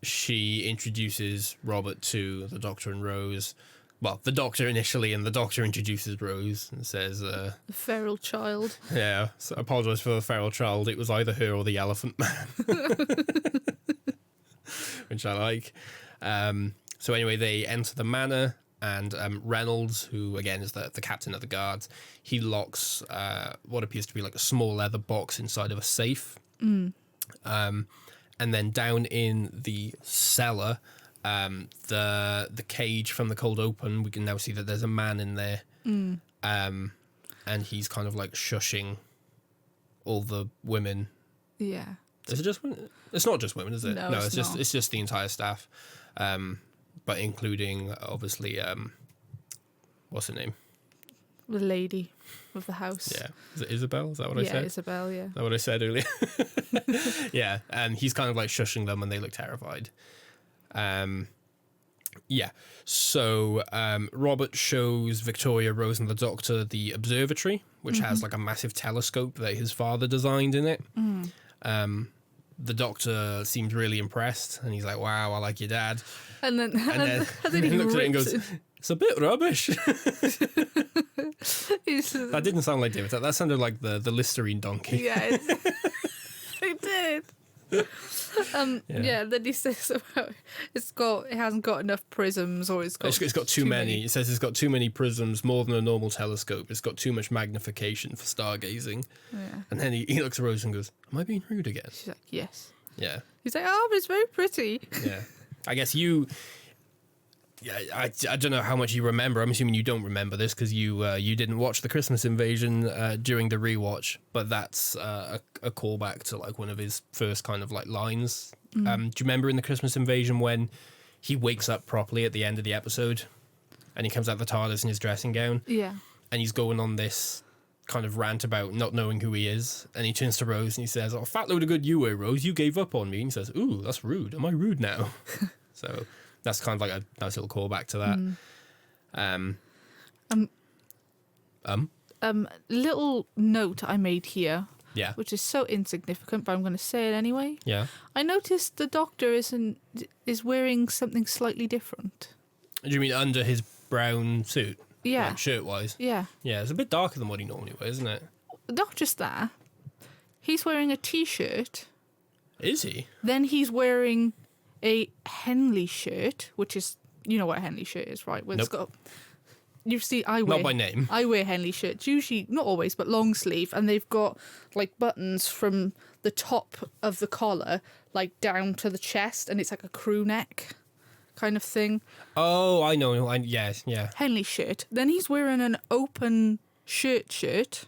[SPEAKER 1] She introduces Robert to the Doctor and Rose. Well, the Doctor initially, and the Doctor introduces Rose and says... the
[SPEAKER 2] feral child.
[SPEAKER 1] Yeah, so I apologise for the feral child. It was either her or the Elephant Man. Which I like. So anyway, they enter the manor, and Reynolds, who again is the captain of the guards, he locks what appears to be like a small leather box inside of a safe. And then down in the cellar... the cage from the cold open, we can now see that there's a man in there. And he's kind of like shushing all the women.
[SPEAKER 2] Yeah.
[SPEAKER 1] Is it just women? It's not just women, is it?
[SPEAKER 2] No,
[SPEAKER 1] it's
[SPEAKER 2] not.
[SPEAKER 1] It's just the entire staff, but including obviously what's her name?
[SPEAKER 2] The lady of the house.
[SPEAKER 1] Yeah, is it Isabel? Is that what I said?
[SPEAKER 2] Yeah, Isabel. Yeah.
[SPEAKER 1] Is that what I said earlier? Yeah, and he's kind of like shushing them, and they look terrified. Yeah. So Robert shows Victoria, Rose, and the Doctor the observatory, which has like a massive telescope that his father designed in it. The Doctor seems really impressed, and he's like, "Wow, I like your dad."
[SPEAKER 2] And then
[SPEAKER 1] He looks at it and goes, "It's a bit rubbish." That didn't sound like David. That sounded like the Listerine donkey.
[SPEAKER 2] Yeah, it did. Yeah. Then he says about it hasn't got enough prisms, or it's got
[SPEAKER 1] too many. He says it's got too many prisms, more than a normal telescope. It's got too much magnification for stargazing.
[SPEAKER 2] Yeah.
[SPEAKER 1] And then he looks at Rose and goes, "Am I being rude again?"
[SPEAKER 2] She's like, yes.
[SPEAKER 1] Yeah.
[SPEAKER 2] He's like, oh, but it's very pretty.
[SPEAKER 1] Yeah. I guess you. Yeah, I don't know how much you remember. I'm assuming you don't remember this because you didn't watch the Christmas Invasion during the rewatch, but that's a callback to like one of his first kind of like lines. Do you remember in the Christmas Invasion when he wakes up properly at the end of the episode and he comes out the TARDIS in his dressing gown?
[SPEAKER 2] Yeah.
[SPEAKER 1] And he's going on this kind of rant about not knowing who he is, and he turns to Rose and he says, "Oh, fat load of good you were, Rose. You gave up on me." And he says, "Ooh, that's rude. Am I rude now?" So that's kind of like a nice little callback to that.
[SPEAKER 2] Little note I made here,
[SPEAKER 1] Yeah.
[SPEAKER 2] which is so insignificant, but I'm going to say it anyway.
[SPEAKER 1] Yeah.
[SPEAKER 2] I noticed the Doctor is wearing something slightly different.
[SPEAKER 1] Do you mean under his brown suit?
[SPEAKER 2] Yeah.
[SPEAKER 1] Like shirt-wise?
[SPEAKER 2] Yeah.
[SPEAKER 1] Yeah, it's a bit darker than what he normally wears, isn't it?
[SPEAKER 2] Not just that. He's wearing a T-shirt.
[SPEAKER 1] Is he?
[SPEAKER 2] Then he's wearing a Henley shirt, which is, you know what a Henley shirt is, right? Where
[SPEAKER 1] Nope.
[SPEAKER 2] it's got, you see, I wear
[SPEAKER 1] Not by name.
[SPEAKER 2] I wear Henley shirts, usually not always, but long sleeve, and they've got like buttons from the top of the collar like down to the chest, and it's like a crew neck kind of thing.
[SPEAKER 1] Oh, I know. Yes, yeah.
[SPEAKER 2] Henley shirt. Then he's wearing an open shirt.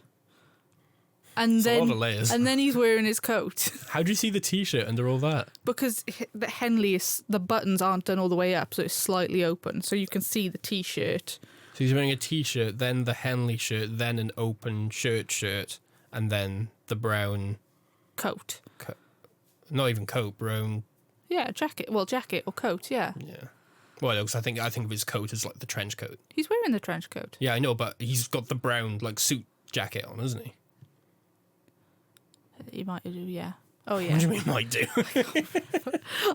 [SPEAKER 2] And
[SPEAKER 1] It's a
[SPEAKER 2] then,
[SPEAKER 1] lot of layers.
[SPEAKER 2] and then he's wearing his coat.
[SPEAKER 1] How do you see the T-shirt under all that?
[SPEAKER 2] Because the Henley the buttons aren't done all the way up, so it's slightly open, so you can see the T-shirt.
[SPEAKER 1] So he's wearing a T-shirt, then the Henley shirt, then an open shirt, and then the brown...
[SPEAKER 2] Coat.
[SPEAKER 1] Not even coat, brown...
[SPEAKER 2] Yeah, jacket. Well, jacket or coat, yeah.
[SPEAKER 1] Yeah. Well, no, 'cause I think of his coat as like the trench coat.
[SPEAKER 2] He's wearing the trench coat.
[SPEAKER 1] Yeah, I know, but he's got the brown like suit jacket on, isn't he?
[SPEAKER 2] He might do, yeah. Oh, yeah.
[SPEAKER 1] What do you mean might do?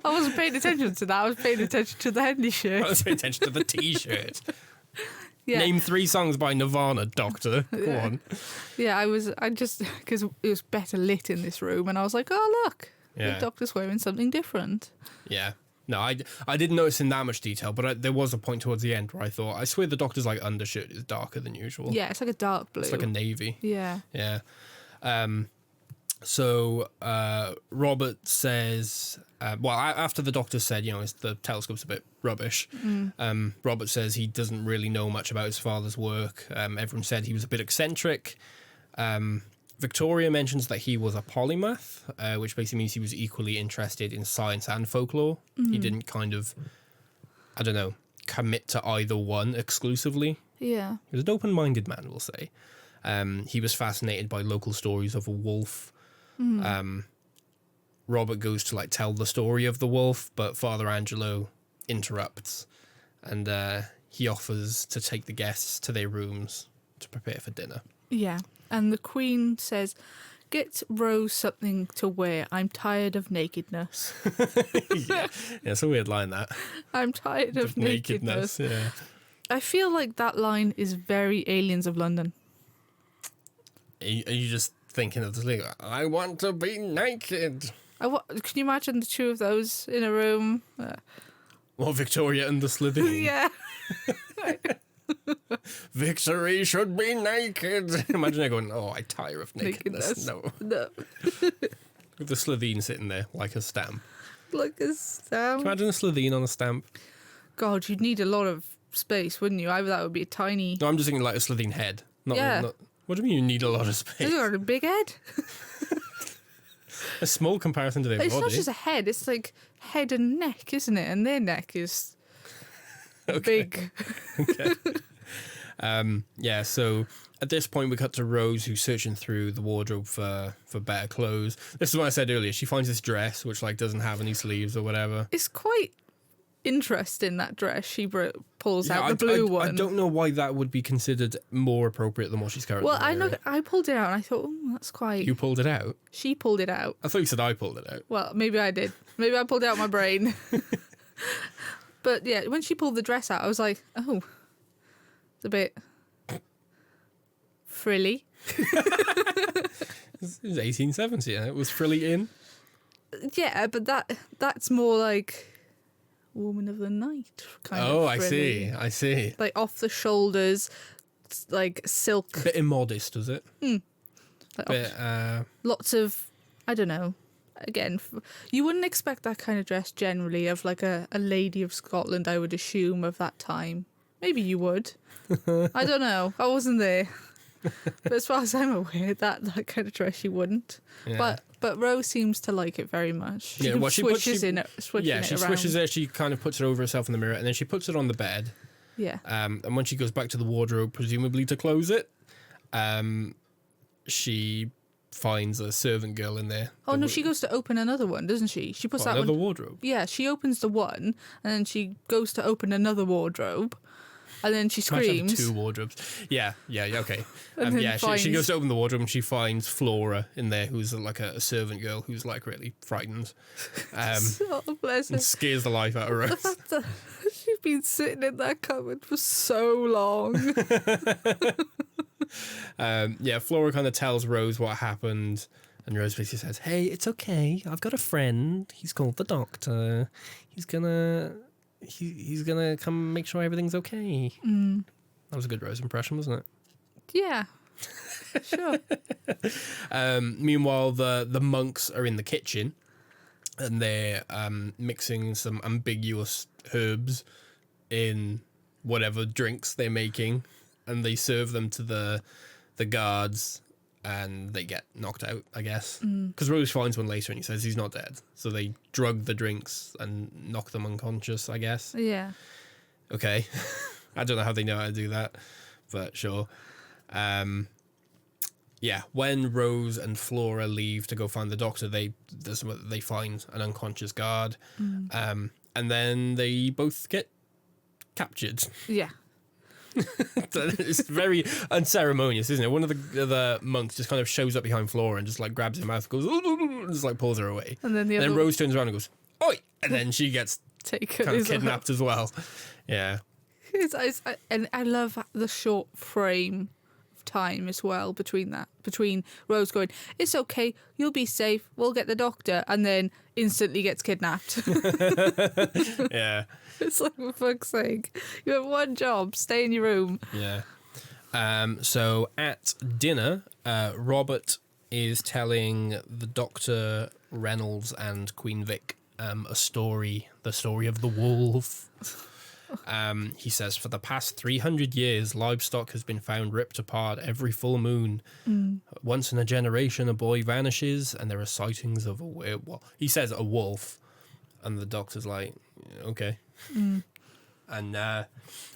[SPEAKER 2] I wasn't paying attention to that. I was paying attention to the Henley shirt.
[SPEAKER 1] Let's pay attention to the T-shirt.
[SPEAKER 2] Yeah.
[SPEAKER 1] Name 3 songs by Nirvana, Doctor. Go on.
[SPEAKER 2] Yeah, I just, because it was better lit in this room, and I was like, oh, look.
[SPEAKER 1] Yeah.
[SPEAKER 2] The Doctor's wearing something different.
[SPEAKER 1] Yeah. No, I didn't notice in that much detail, but there was a point towards the end where I thought, I swear the Doctor's like undershirt is darker than usual.
[SPEAKER 2] Yeah, it's like a dark blue.
[SPEAKER 1] It's like a navy.
[SPEAKER 2] Yeah.
[SPEAKER 1] Yeah. So Robert says, after the Doctor said, the telescope's a bit rubbish, Robert says he doesn't really know much about his father's work. Everyone said he was a bit eccentric. Victoria mentions that he was a polymath, which basically means he was equally interested in science and folklore. He didn't kind of, I don't know, commit to either one exclusively.
[SPEAKER 2] Yeah.
[SPEAKER 1] He was an open-minded man, we'll say. He was fascinated by local stories of a wolf. Robert goes to tell the story of the wolf, but Father Angelo interrupts, and he offers to take the guests to their rooms to prepare for dinner.
[SPEAKER 2] Yeah. And the Queen says, "Get Rose something to wear. I'm tired of nakedness."
[SPEAKER 1] Yeah, it's a weird line, that.
[SPEAKER 2] I'm tired of nakedness.
[SPEAKER 1] Yeah.
[SPEAKER 2] I feel like that line is very Aliens of London.
[SPEAKER 1] Are you just thinking of the thing? I want to be naked.
[SPEAKER 2] Can you imagine the two of those in a room?
[SPEAKER 1] Well, Victoria and the Slitheen.
[SPEAKER 2] Yeah.
[SPEAKER 1] Victory should be naked. Imagine her going, "Oh, I tire of nakedness." No.
[SPEAKER 2] No.
[SPEAKER 1] With the Slitheen sitting there like a stamp.
[SPEAKER 2] like a stamp.
[SPEAKER 1] Imagine a Slovene on a stamp.
[SPEAKER 2] God, you'd need a lot of space, wouldn't you? Either that would be a tiny.
[SPEAKER 1] No, I'm just thinking like a Slovene head. Not,
[SPEAKER 2] Yeah.
[SPEAKER 1] What do you mean you need a lot of space?
[SPEAKER 2] Has it got a big head?
[SPEAKER 1] A small comparison to their
[SPEAKER 2] It's
[SPEAKER 1] body.
[SPEAKER 2] not just a head. It's like head and neck, isn't it? And their neck is
[SPEAKER 1] Okay.
[SPEAKER 2] big.
[SPEAKER 1] Okay. Yeah, so at this point we cut to Rose, who's searching through the wardrobe for better clothes. This is what I said earlier. She finds this dress which like doesn't have any sleeves or whatever.
[SPEAKER 2] It's quite interesting, that dress she pulls out, the blue one.
[SPEAKER 1] I don't know why that would be considered more appropriate than what she's currently
[SPEAKER 2] Well,
[SPEAKER 1] wearing.
[SPEAKER 2] I pulled it out and I thought, oh, that's quite.
[SPEAKER 1] You pulled it out?
[SPEAKER 2] She pulled it out.
[SPEAKER 1] I thought you said I pulled it out.
[SPEAKER 2] Well, maybe I did. Maybe I pulled it out my brain. But yeah, when she pulled the dress out, I was like, oh, it's a bit frilly.
[SPEAKER 1] It was 1870, and it was frilly in.
[SPEAKER 2] Yeah, but that's more like Woman of the Night kind of.
[SPEAKER 1] Oh, I
[SPEAKER 2] frilly.
[SPEAKER 1] see.
[SPEAKER 2] Like off the shoulders, like silk.
[SPEAKER 1] Bit immodest, was it?
[SPEAKER 2] Like
[SPEAKER 1] Bit,
[SPEAKER 2] lots of, I don't know. Again, you wouldn't expect that kind of dress generally of like a lady of Scotland, I would assume, of that time. Maybe you would. I don't know. I wasn't there. But as far as I'm aware, that kind of dress you wouldn't.
[SPEAKER 1] yeah.
[SPEAKER 2] But Rose seems to like it very much. She
[SPEAKER 1] Yeah, well, she
[SPEAKER 2] swishes it
[SPEAKER 1] she
[SPEAKER 2] around.
[SPEAKER 1] swishes it, she kind of puts it over herself in the mirror, and then she puts it on the bed.
[SPEAKER 2] Yeah.
[SPEAKER 1] And when she goes back to the wardrobe, presumably to close it, she finds a servant girl in there.
[SPEAKER 2] Oh no, she goes to open another one, doesn't she? She puts that
[SPEAKER 1] another
[SPEAKER 2] one.
[SPEAKER 1] wardrobe.
[SPEAKER 2] Yeah, she opens the one, and then she goes to open another wardrobe, and then she
[SPEAKER 1] Imagine having
[SPEAKER 2] screams.
[SPEAKER 1] two wardrobes. Yeah, okay.
[SPEAKER 2] And then
[SPEAKER 1] Yeah, she
[SPEAKER 2] finds-
[SPEAKER 1] goes to open the wardrobe and she finds Flora in there, who's like a servant girl who's like really frightened.
[SPEAKER 2] Oh, bless her.
[SPEAKER 1] And scares the life out of
[SPEAKER 2] The
[SPEAKER 1] Rose.
[SPEAKER 2] fact that she's been sitting in that cupboard for so long.
[SPEAKER 1] Yeah, Flora kind of tells Rose what happened, and Rose basically says, "Hey, it's okay. I've got a friend. He's called the Doctor. He's gonna come make sure everything's okay." That was a good Rose impression, wasn't it?
[SPEAKER 2] Yeah, sure.
[SPEAKER 1] Meanwhile, the monks are in the kitchen, and they're mixing some ambiguous herbs in whatever drinks they're making, and they serve them to the guards, and they get knocked out, I guess. Because Rose finds one later and he says he's not dead. So they drug the drinks and knock them unconscious, I guess.
[SPEAKER 2] Yeah.
[SPEAKER 1] Okay. I don't know how they know how to do that, but sure. Yeah, when Rose and Flora leave to go find the Doctor, they find an unconscious guard, and then they both get captured.
[SPEAKER 2] Yeah.
[SPEAKER 1] It's very unceremonious, isn't it? One of the monks just kind of shows up behind Flora and just like grabs her mouth, goes, and just like pulls her away.
[SPEAKER 2] And then
[SPEAKER 1] then Rose turns around and goes, "Oi!" And then she gets
[SPEAKER 2] taken
[SPEAKER 1] kind of kidnapped as well. Yeah.
[SPEAKER 2] And I love the short frame of time as well between Rose going, "It's okay, you'll be safe, we'll get the Doctor," and then instantly gets kidnapped.
[SPEAKER 1] Yeah.
[SPEAKER 2] It's like, for fuck's sake, you have one job, stay in your room.
[SPEAKER 1] Yeah. So at dinner, Robert is telling the Doctor, Reynolds, and Queen Vic a story, the story of the wolf. He says, for the past 300 years, livestock has been found ripped apart every full moon. Once in a generation, a boy vanishes, and there are sightings of a werewolf. He says a wolf, and the Doctor's like, okay. And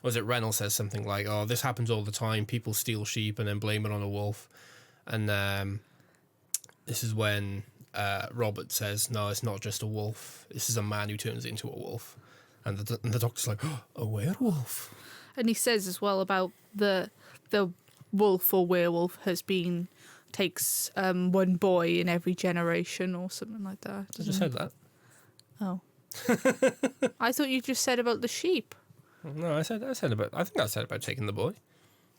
[SPEAKER 1] was it Reynolds says something like, "Oh, this happens all the time. People steal sheep and then blame it on a wolf." And this is when Robert says, "No, it's not just a wolf. This is a man who turns into a wolf." And the Doctor's like, "Oh, a werewolf."
[SPEAKER 2] And he says as well about the wolf or werewolf takes one boy in every generation or something like that.
[SPEAKER 1] I just said that.
[SPEAKER 2] Oh. I thought you just said about the sheep.
[SPEAKER 1] No, I think I said about taking the boy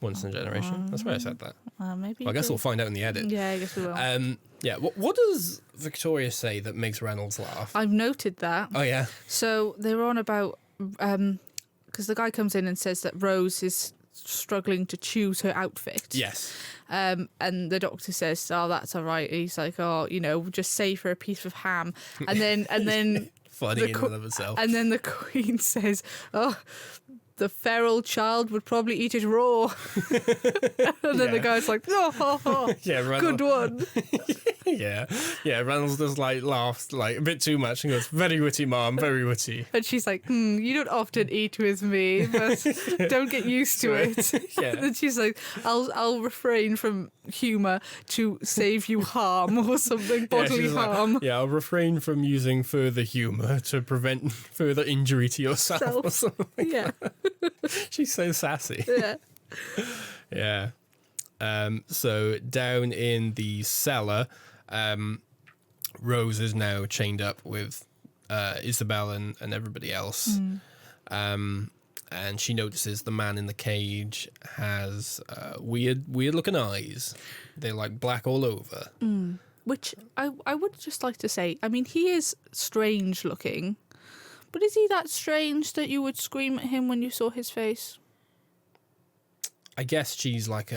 [SPEAKER 1] once in a generation. That's why I said that.
[SPEAKER 2] Maybe.
[SPEAKER 1] Well, I guess we'll find out in the edit.
[SPEAKER 2] Yeah, I guess we will.
[SPEAKER 1] Yeah. What does Victoria say that makes Reynolds laugh?
[SPEAKER 2] I've noted that.
[SPEAKER 1] Oh yeah.
[SPEAKER 2] So they were on about because the guy comes in and says that Rose is struggling to choose her outfit.
[SPEAKER 1] Yes.
[SPEAKER 2] And the Doctor says, "Oh, that's all right." He's like, "Oh, just save her a piece of ham," and then
[SPEAKER 1] funny in and of itself.
[SPEAKER 2] And then the queen says, "Oh, the feral child would probably eat it raw." And then the guy's like, "Oh,
[SPEAKER 1] Yeah,
[SPEAKER 2] good one."
[SPEAKER 1] yeah, Reynolds just like laughs like a bit too much and goes, "Very witty, Mom, very witty."
[SPEAKER 2] And she's like, "You don't often eat with me, but don't get used to it."
[SPEAKER 1] Yeah.
[SPEAKER 2] And she's like, "I'll refrain from humour to save you harm or something, bodily
[SPEAKER 1] she's like,
[SPEAKER 2] harm."
[SPEAKER 1] I'll refrain from using further humour to prevent further injury to yourself or something.
[SPEAKER 2] Yeah.
[SPEAKER 1] She's so sassy.
[SPEAKER 2] Yeah.
[SPEAKER 1] Yeah. So down in the cellar, Rose is now chained up with Isabel and everybody else. And she notices the man in the cage has weird looking eyes. They're like black all over.
[SPEAKER 2] Which I would just like to say, I mean, he is strange looking, but is he that strange that you would scream at him when you saw his face?
[SPEAKER 1] I guess she's like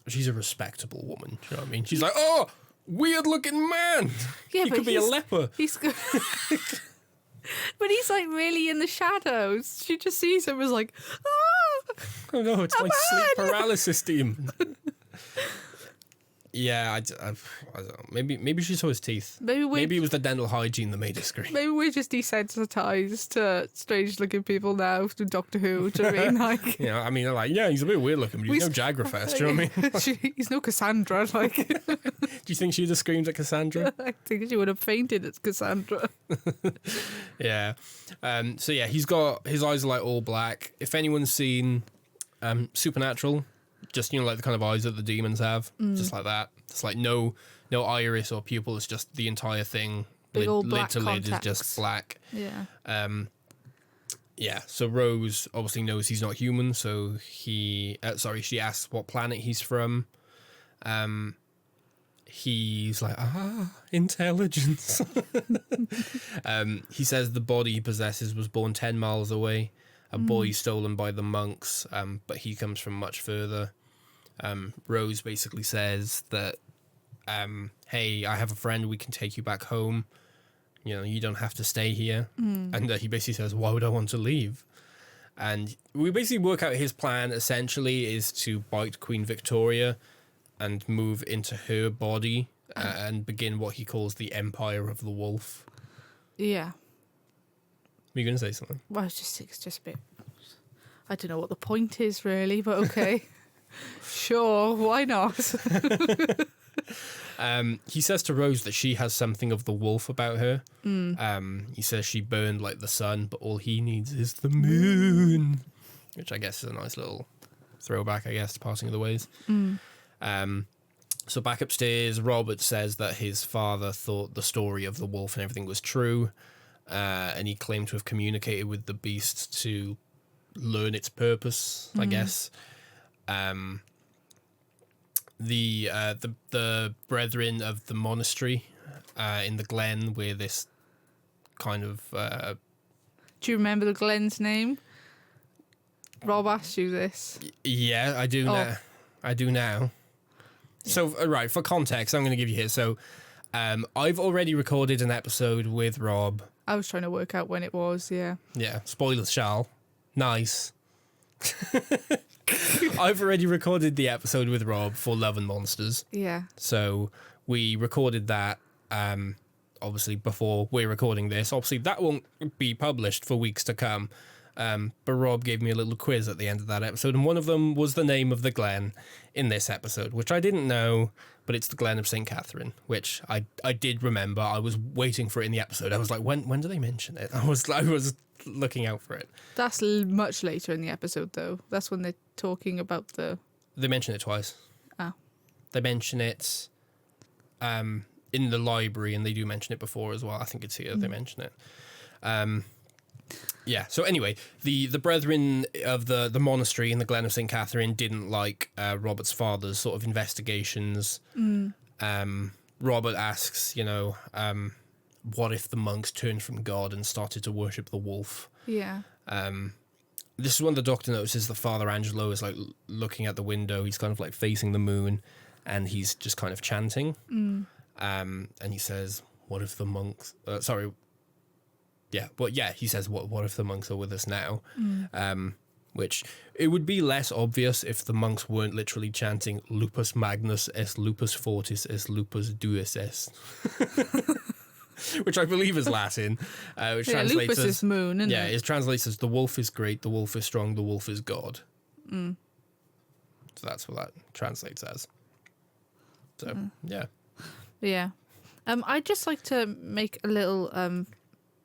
[SPEAKER 1] she's a respectable woman. Do you know what I mean? She's like, "Oh, weird looking man."
[SPEAKER 2] Yeah,
[SPEAKER 1] he could be a leper.
[SPEAKER 2] He's but he's like really in the shadows. She just sees him as like, "Ah,
[SPEAKER 1] Oh no, it's my sleep paralysis demon. Yeah, I don't know. Maybe she saw his teeth. Maybe it was the dental hygiene that made her scream.
[SPEAKER 2] Maybe we're just desensitized to strange-looking people now through Doctor Who. Do you know what I mean? Like,
[SPEAKER 1] You know, I mean, like, yeah, he's a bit weird looking, but he's no Jagrafest. Do you know what I mean?
[SPEAKER 2] He's no Cassandra. Like,
[SPEAKER 1] Do you think she'd have screamed at Cassandra?
[SPEAKER 2] I think she would have fainted at Cassandra.
[SPEAKER 1] Yeah. So yeah, he's got his eyes are like all black. If anyone's seen Supernatural, just like the kind of eyes that the demons have, just like that. It's like no iris or pupil. It's just the entire thing.
[SPEAKER 2] Big old
[SPEAKER 1] lid
[SPEAKER 2] black
[SPEAKER 1] to lid is
[SPEAKER 2] contacts.
[SPEAKER 1] just black.
[SPEAKER 2] Yeah.
[SPEAKER 1] Yeah. So Rose obviously knows he's not human. So she asks what planet he's from. He's like, intelligence. He says the body he possesses was born 10 miles away. A boy stolen by the monks, but he comes from much further. Rose basically says that, hey, I have a friend, we can take you back home. You know, you don't have to stay here. And he basically says, why would I want to leave? And we basically work out his plan, essentially, is to bite Queen Victoria and move into her body and begin what he calls the Empire of the Wolf.
[SPEAKER 2] Yeah.
[SPEAKER 1] Were you going to say something?
[SPEAKER 2] Well, it's just a bit. I don't know what the point is really, but okay. Sure, why not?
[SPEAKER 1] He says to Rose that she has something of the wolf about her. He says she burned like the sun, but all he needs is the moon, which I guess is a nice little throwback, I guess, to Passing of the Ways. So back upstairs, Robert says that his father thought the story of the wolf and everything was true, and he claimed to have communicated with the beast to learn its purpose, I guess. The brethren of the monastery in the glen where this kind of
[SPEAKER 2] Do you remember the Glen's name? Rob asked you this.
[SPEAKER 1] Yeah, I do now. I do now. So right, for context, I'm going to give you here. So I've already recorded an episode with Rob.
[SPEAKER 2] I was trying to work out when it was, yeah.
[SPEAKER 1] Yeah, spoilers shall. Nice. I've already recorded the episode with Rob for Love and Monsters.
[SPEAKER 2] Yeah.
[SPEAKER 1] So we recorded that obviously before we're recording this. Obviously that won't be published for weeks to come. But Rob gave me a little quiz at the end of that episode, and one of them was the name of the Glen in this episode, which I didn't know, but it's the Glen of St. Catherine, which I did remember. I was waiting for it in the episode. I was like, when do they mention it? I was looking out for it.
[SPEAKER 2] That's much later in the episode, though. That's when they're talking about the...
[SPEAKER 1] They mention it twice.
[SPEAKER 2] Oh.
[SPEAKER 1] They mention it in the library, and they do mention it before as well. I think it's here they mention it. Yeah, so anyway, the brethren of the monastery in the Glen of St. Catherine didn't like Robert's father's sort of investigations. Robert asks, what if the monks turned from God and started to worship the wolf?
[SPEAKER 2] Yeah.
[SPEAKER 1] This is when the doctor notices that Father Angelo is like looking at the window. He's kind of like facing the moon, and he's just kind of chanting. And he says, what if the monks... sorry. Yeah, but yeah, he says, what if the monks are with us now? Which it would be less obvious if the monks weren't literally chanting Lupus Magnus es Lupus Fortis es Lupus Duus est. Which I believe is Latin. Which translates
[SPEAKER 2] lupus
[SPEAKER 1] as...
[SPEAKER 2] is moon, isn't it?
[SPEAKER 1] It translates as the wolf is great, the wolf is strong, the wolf is God. So that's what that translates as. So, yeah.
[SPEAKER 2] Yeah. I'd just like to make a little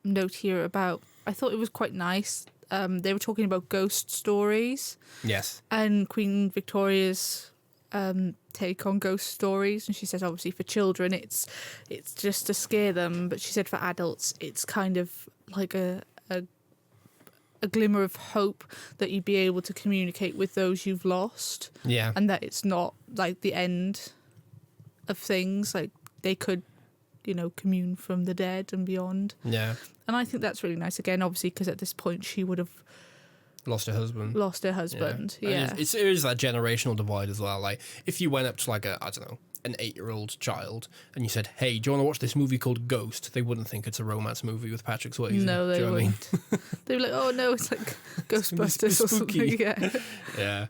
[SPEAKER 2] note here about... I thought it was quite nice. They were talking about ghost stories.
[SPEAKER 1] Yes.
[SPEAKER 2] And Queen Victoria's take on ghost stories. And she says, obviously, for children, it's just to scare them. But she said for adults, it's kind of like a glimmer of hope that you'd be able to communicate with those you've lost.
[SPEAKER 1] Yeah.
[SPEAKER 2] And that it's not like the end of things. Like they could, commune from the dead and beyond.
[SPEAKER 1] Yeah.
[SPEAKER 2] And I think that's really nice. Again, obviously, because at this point she would have
[SPEAKER 1] lost her husband.
[SPEAKER 2] Yeah.
[SPEAKER 1] It is that generational divide as well. Like, if you went up to an 8-year-old child and you said, "Hey, do you want to watch this movie called Ghost?" They wouldn't think it's a romance movie with Patrick Swayze.
[SPEAKER 2] No, they
[SPEAKER 1] wouldn't.
[SPEAKER 2] wouldn't. They'd be like, "Oh no, it's like Ghostbusters or something."
[SPEAKER 1] Yeah.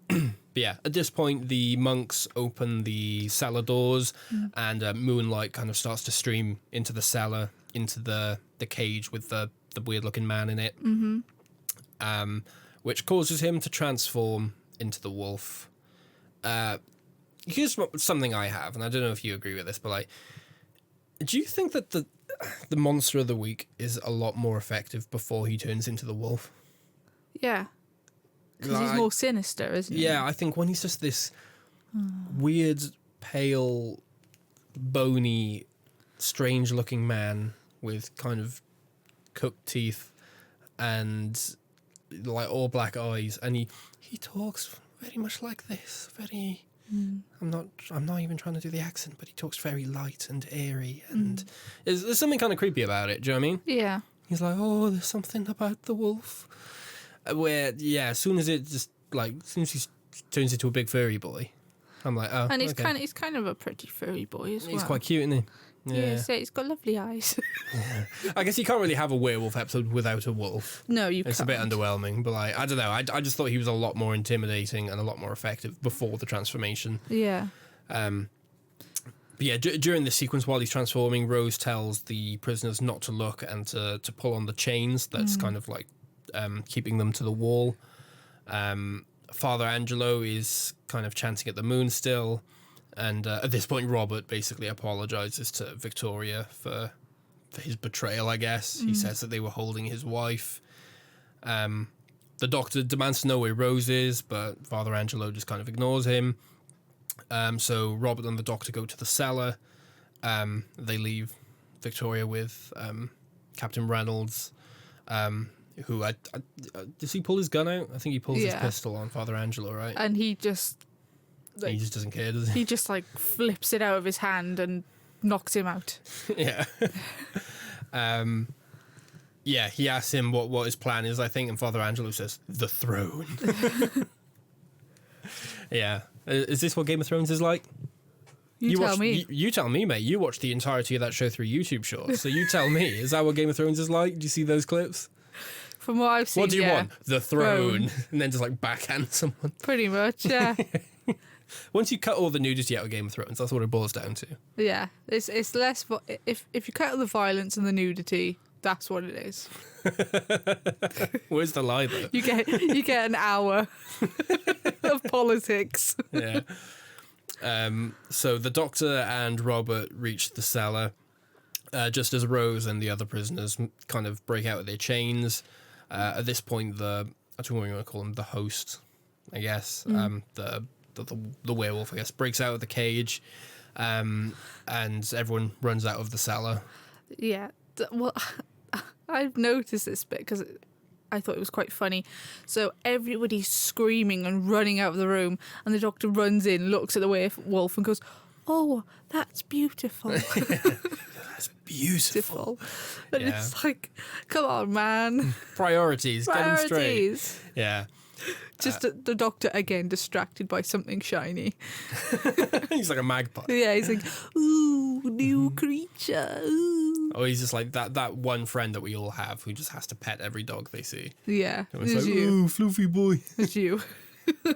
[SPEAKER 1] But yeah, at this point, the monks open the cellar doors, and moonlight kind of starts to stream into the cellar, into the cage with the weird-looking man in it, which causes him to transform into the wolf. Here's something I have, and I don't know if you agree with this, but do you think that the monster of the week is a lot more effective before he turns into the wolf?
[SPEAKER 2] Yeah. Because he's more sinister, isn't he?
[SPEAKER 1] Yeah, I think when he's just this weird, pale, bony, strange-looking man with kind of cooked teeth and all black eyes, and he talks very much like this. Very. I'm not even trying to do the accent, but he talks very light and airy, and there's something kind of creepy about it. Do you know what I mean?
[SPEAKER 2] Yeah.
[SPEAKER 1] He's like, oh, there's something about the wolf. Where, yeah, as soon as he turns into a big furry boy, I'm like, oh,
[SPEAKER 2] and
[SPEAKER 1] okay.
[SPEAKER 2] he's kind of a pretty furry boy as well.
[SPEAKER 1] He's quite cute, isn't he?
[SPEAKER 2] Yeah, so he's got lovely eyes.
[SPEAKER 1] I guess you can't really have a werewolf episode without a wolf.
[SPEAKER 2] No, you can't.
[SPEAKER 1] It's a bit underwhelming, but I don't know. I just thought he was a lot more intimidating and a lot more effective before the transformation.
[SPEAKER 2] Yeah.
[SPEAKER 1] But yeah, during this sequence, while he's transforming, Rose tells the prisoners not to look and to pull on the chains that's kind of like keeping them to the wall. Father Angelo is kind of chanting at the moon still, and at this point Robert basically apologizes to Victoria for his betrayal, I guess. He says that they were holding his wife. The doctor demands to know where Rose is, but Father Angelo just kind of ignores him. So Robert and the doctor go to the cellar. They leave Victoria with Captain Reynolds, who does he pull his gun out? I think he pulls his pistol on Father Angelo, right?
[SPEAKER 2] And he just
[SPEAKER 1] he just doesn't care, does he?
[SPEAKER 2] He just flips it out of his hand and knocks him out.
[SPEAKER 1] Yeah. Yeah, he asks him what his plan is, I think, and Father Angelo says, "The throne." Yeah. Is this what Game of Thrones is like?
[SPEAKER 2] You tell me.
[SPEAKER 1] You tell me, mate. You watched the entirety of that show through YouTube Shorts, so you tell me. Is that what Game of Thrones is like? Do you see those clips?
[SPEAKER 2] From what I've seen,
[SPEAKER 1] what do you want? The throne. And then just backhand someone.
[SPEAKER 2] Pretty much, yeah.
[SPEAKER 1] Once you cut all the nudity out of Game of Thrones, that's what it boils down to.
[SPEAKER 2] Yeah, it's less. If you cut out the violence and the nudity, that's what it is.
[SPEAKER 1] Where's the lie, though?
[SPEAKER 2] You get an hour of politics.
[SPEAKER 1] Yeah. So the doctor and Robert reach the cellar just as Rose and the other prisoners kind of break out of their chains. At this point, I don't know what you want to call him, the host, I guess, the werewolf, I guess, breaks out of the cage, and everyone runs out of the cellar.
[SPEAKER 2] Yeah. Well, I've noticed this bit because I thought it was quite funny. So everybody's screaming and running out of the room, and the doctor runs in, looks at the werewolf, and goes, "Oh, that's beautiful."
[SPEAKER 1] That's beautiful.
[SPEAKER 2] And it's like, come on, man.
[SPEAKER 1] Priorities. Get them straight. Yeah.
[SPEAKER 2] Just the doctor, again, distracted by something shiny.
[SPEAKER 1] He's like a magpie.
[SPEAKER 2] Yeah, he's like, ooh, new creature, ooh.
[SPEAKER 1] Or he's just like that one friend that we all have who just has to pet every dog they see.
[SPEAKER 2] Yeah,
[SPEAKER 1] And it's
[SPEAKER 2] it's
[SPEAKER 1] like,
[SPEAKER 2] you.
[SPEAKER 1] ooh, fluffy boy.
[SPEAKER 2] It's you.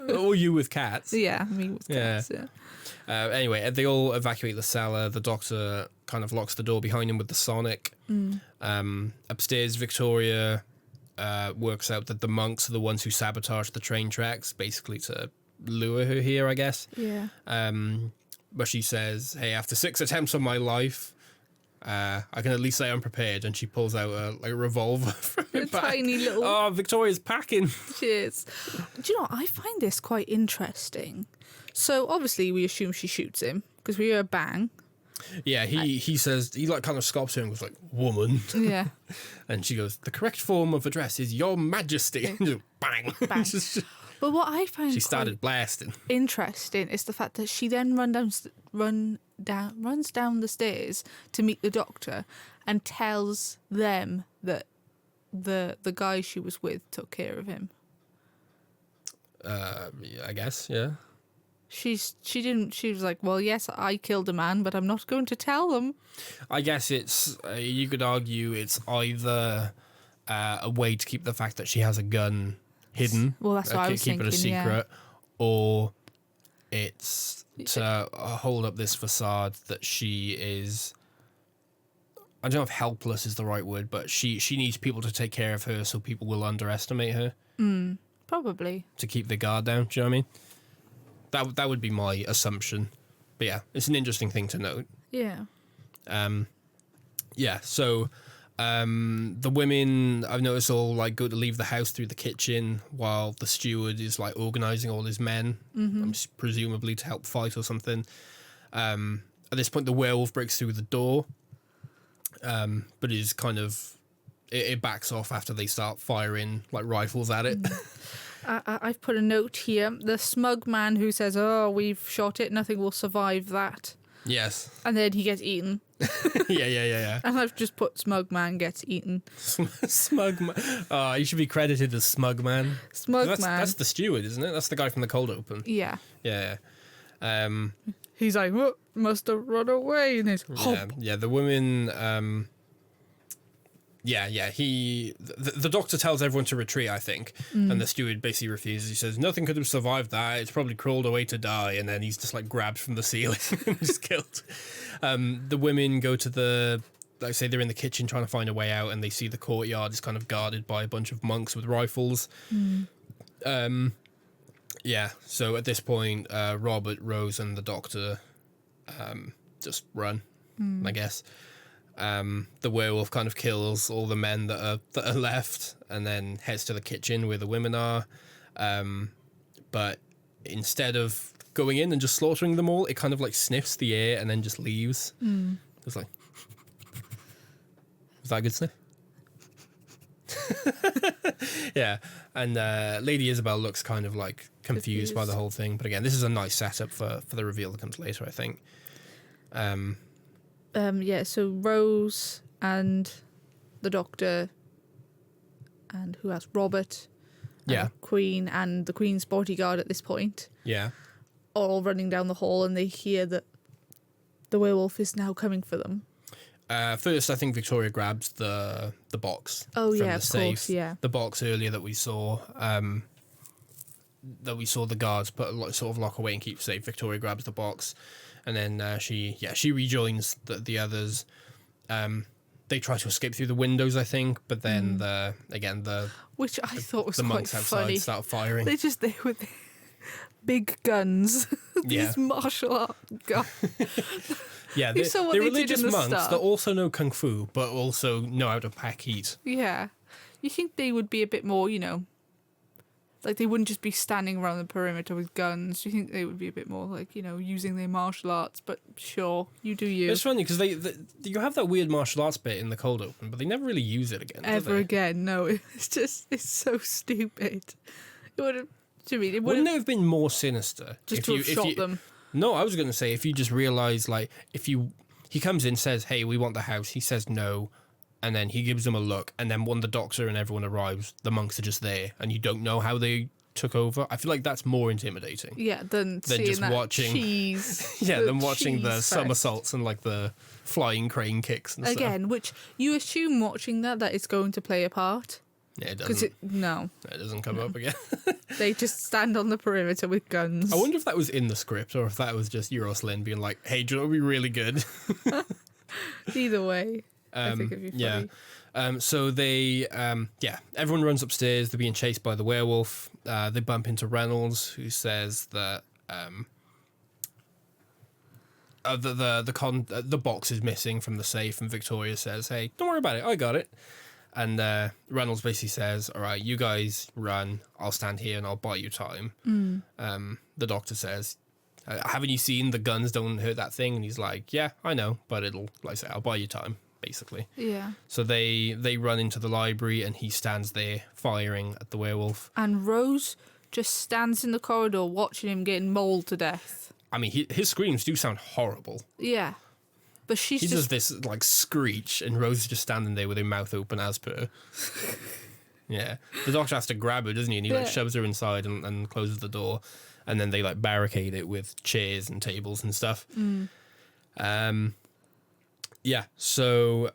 [SPEAKER 1] Or you with cats.
[SPEAKER 2] Yeah, me with cats, yeah.
[SPEAKER 1] Anyway, they all evacuate the cellar. The doctor kind of locks the door behind him with the sonic. Upstairs, Victoria works out that the monks are the ones who sabotaged the train tracks, basically to lure her here, I guess.
[SPEAKER 2] Yeah.
[SPEAKER 1] But she says, hey, after 6 attempts on my life, I can at least say I'm prepared. And she pulls out a revolver from her back.
[SPEAKER 2] Tiny little...
[SPEAKER 1] Oh, Victoria's packing.
[SPEAKER 2] Cheers. Do you know, I find this quite interesting. So, obviously, we assume she shoots him, because we hear a bang.
[SPEAKER 1] Yeah, he says, he like kind of stops her and goes like, woman.
[SPEAKER 2] Yeah.
[SPEAKER 1] And she goes, the correct form of address is your majesty. And just bang.
[SPEAKER 2] Bang. But what I find
[SPEAKER 1] She started blasting.
[SPEAKER 2] interesting is the fact that she then runs down the stairs to meet the doctor and tells them that the guy she was with took care of him.
[SPEAKER 1] Yeah, I guess, yeah.
[SPEAKER 2] She was like, well, yes, I killed a man, but I'm not going to tell them.
[SPEAKER 1] I guess it's, you could argue it's either a way to keep the fact that she has a gun hidden.
[SPEAKER 2] Well, that's what I was
[SPEAKER 1] keep
[SPEAKER 2] thinking,
[SPEAKER 1] it a secret.
[SPEAKER 2] yeah.
[SPEAKER 1] Or it's to hold up this facade that she is, I don't know if helpless is the right word, but she needs people to take care of her so people will underestimate her.
[SPEAKER 2] Probably.
[SPEAKER 1] To keep the guard down, do you know what I mean? That would be my assumption. But yeah, it's an interesting thing to note.
[SPEAKER 2] Yeah.
[SPEAKER 1] Yeah, so the women, I've noticed, all like go to leave the house through the kitchen while the steward is like organising all his men, presumably to help fight or something. At this point, the werewolf breaks through the door, but is kind of, it backs off after they start firing like rifles at it.
[SPEAKER 2] I've put a note here. The smug man who says, oh, we've shot it, nothing will survive that.
[SPEAKER 1] Yes.
[SPEAKER 2] And then he gets eaten.
[SPEAKER 1] Yeah.
[SPEAKER 2] And I've just put smug man gets eaten.
[SPEAKER 1] Smug man. Oh, you should be credited as smug man.
[SPEAKER 2] Smug man.
[SPEAKER 1] That's the steward, isn't it? That's the guy from the cold open.
[SPEAKER 2] Yeah.
[SPEAKER 1] Yeah.
[SPEAKER 2] He's like, oh, must have run away. And he's,
[SPEAKER 1] yeah, the women... The doctor tells everyone to retreat, I think, and the steward basically refuses. He says nothing could have survived that. It's probably crawled away to die, and then he's just like grabbed from the ceiling and just killed. The women go to the, like I say, they're in the kitchen trying to find a way out, and they see the courtyard is kind of guarded by a bunch of monks with rifles. Yeah, so at this point, Robert, Rose, and the doctor just run, I guess. The werewolf kind of kills all the men that are left and then heads to the kitchen where the women are. But instead of going in and just slaughtering them all, it kind of like sniffs the air and then just leaves. It's like, was that a good sniff? Yeah. And Lady Isabel looks kind of like confused by the whole thing. But again, this is a nice setup for the reveal that comes later, I think.
[SPEAKER 2] So Rose and the doctor and who else? Robert, Queen and the Queen's bodyguard at this point.
[SPEAKER 1] Yeah.
[SPEAKER 2] Are all running down the hall and they hear that the werewolf is now coming for them.
[SPEAKER 1] First, I think Victoria grabs the box.
[SPEAKER 2] Oh,
[SPEAKER 1] from
[SPEAKER 2] yeah,
[SPEAKER 1] the
[SPEAKER 2] of
[SPEAKER 1] safe.
[SPEAKER 2] course, yeah.
[SPEAKER 1] The box earlier that we saw the guards put sort of lock away and keep safe. Victoria grabs the box. And then she rejoins the others. They try to escape through the windows, I think, but then
[SPEAKER 2] which I thought was
[SPEAKER 1] the
[SPEAKER 2] quite
[SPEAKER 1] monks outside
[SPEAKER 2] funny.
[SPEAKER 1] start firing.
[SPEAKER 2] They're just there with big guns, these martial art guns.
[SPEAKER 1] Yeah,
[SPEAKER 2] You saw what
[SPEAKER 1] they're
[SPEAKER 2] they did
[SPEAKER 1] religious
[SPEAKER 2] in the
[SPEAKER 1] monks
[SPEAKER 2] start.
[SPEAKER 1] that also know kung fu, but also know how to pack heat.
[SPEAKER 2] Yeah, you think they would be a bit more, like they wouldn't just be standing around the perimeter with guns. You think they would be a bit more like, using their martial arts, but sure, you do you.
[SPEAKER 1] It's funny because you have that weird martial arts bit in the cold open, but they never really use it again.
[SPEAKER 2] Ever again, no. It's so stupid. It would have,
[SPEAKER 1] wouldn't it have been more sinister?
[SPEAKER 2] Just to have shot them.
[SPEAKER 1] No, I was going to say, if you just realise, like, he comes in, says, hey, we want the house, he says no, and then he gives them a look, and then when the doctor and everyone arrives, the monks are just there, and you don't know how they
[SPEAKER 2] took
[SPEAKER 1] over. I feel like that's more intimidating.
[SPEAKER 2] Yeah, than seeing
[SPEAKER 1] just
[SPEAKER 2] that
[SPEAKER 1] watching
[SPEAKER 2] cheese.
[SPEAKER 1] than watching the
[SPEAKER 2] cheese
[SPEAKER 1] somersaults and like the flying crane kicks and stuff.
[SPEAKER 2] Again, which you assume watching that it's going to play a part.
[SPEAKER 1] Yeah, it doesn't.
[SPEAKER 2] It
[SPEAKER 1] doesn't come up again.
[SPEAKER 2] They just stand on the perimeter with guns.
[SPEAKER 1] I wonder if that was in the script or if that was just Euros Lynn being like, hey, do you know what would be really good?
[SPEAKER 2] Either way, I think it'd be funny.
[SPEAKER 1] Yeah. So they, everyone runs upstairs. They're being chased by the werewolf. They bump into Reynolds, who says that the box is missing from the safe, and Victoria says, "Hey, don't worry about it. I got it." And Reynolds basically says, "All right, you guys run. I'll stand here and I'll buy you time." The doctor says, "Haven't you seen the guns don't hurt that thing?" And he's like, "Yeah, I know, but it'll, like I say, I'll buy you time." Basically.
[SPEAKER 2] Yeah.
[SPEAKER 1] So they run into the library and he stands there firing at the werewolf.
[SPEAKER 2] And Rose just stands in the corridor watching him getting mauled to death.
[SPEAKER 1] I mean, his screams do sound horrible.
[SPEAKER 2] Yeah. But he
[SPEAKER 1] does this like screech and Rose is just standing there with her mouth open as per. Yeah. The doctor has to grab her, doesn't he? And he like shoves her inside and closes the door. And then they like barricade it with chairs and tables and stuff. Yeah, so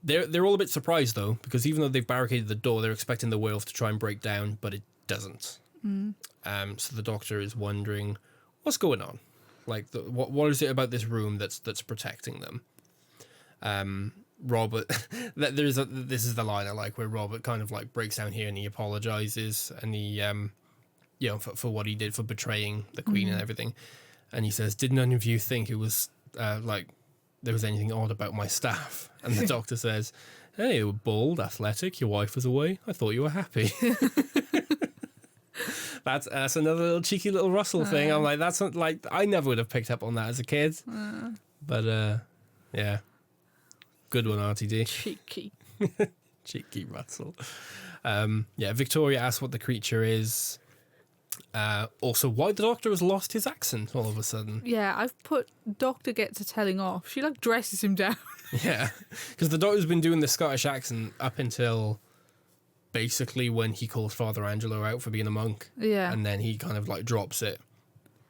[SPEAKER 1] they're all a bit surprised though, because even though they've barricaded the door, they're expecting the werewolf to try and break down, but it doesn't. So the doctor is wondering what's going on. Like, what is it about this room that's protecting them? Robert, this is the line I like, where Robert kind of like breaks down here and he apologizes and he, for what he did for betraying the Queen and everything, and he says, "Did none of you think it was like there was anything odd about my staff?" And the doctor says, "Hey, you were bald, athletic. Your wife was away. I thought you were happy." That's another little cheeky little Russell thing. I'm like, that's not, like, I never would have picked up on that as a kid. But yeah, good one, RTD. Cheeky Russell. Victoria asks what the creature is. Also, why the doctor has lost his accent all of a sudden.
[SPEAKER 2] Yeah, I've put Doctor gets a telling off. She like dresses him down.
[SPEAKER 1] Yeah, because the doctor's been doing the Scottish accent up until basically when he calls Father Angelo out for being a monk.
[SPEAKER 2] Yeah.
[SPEAKER 1] And then he kind of like drops it.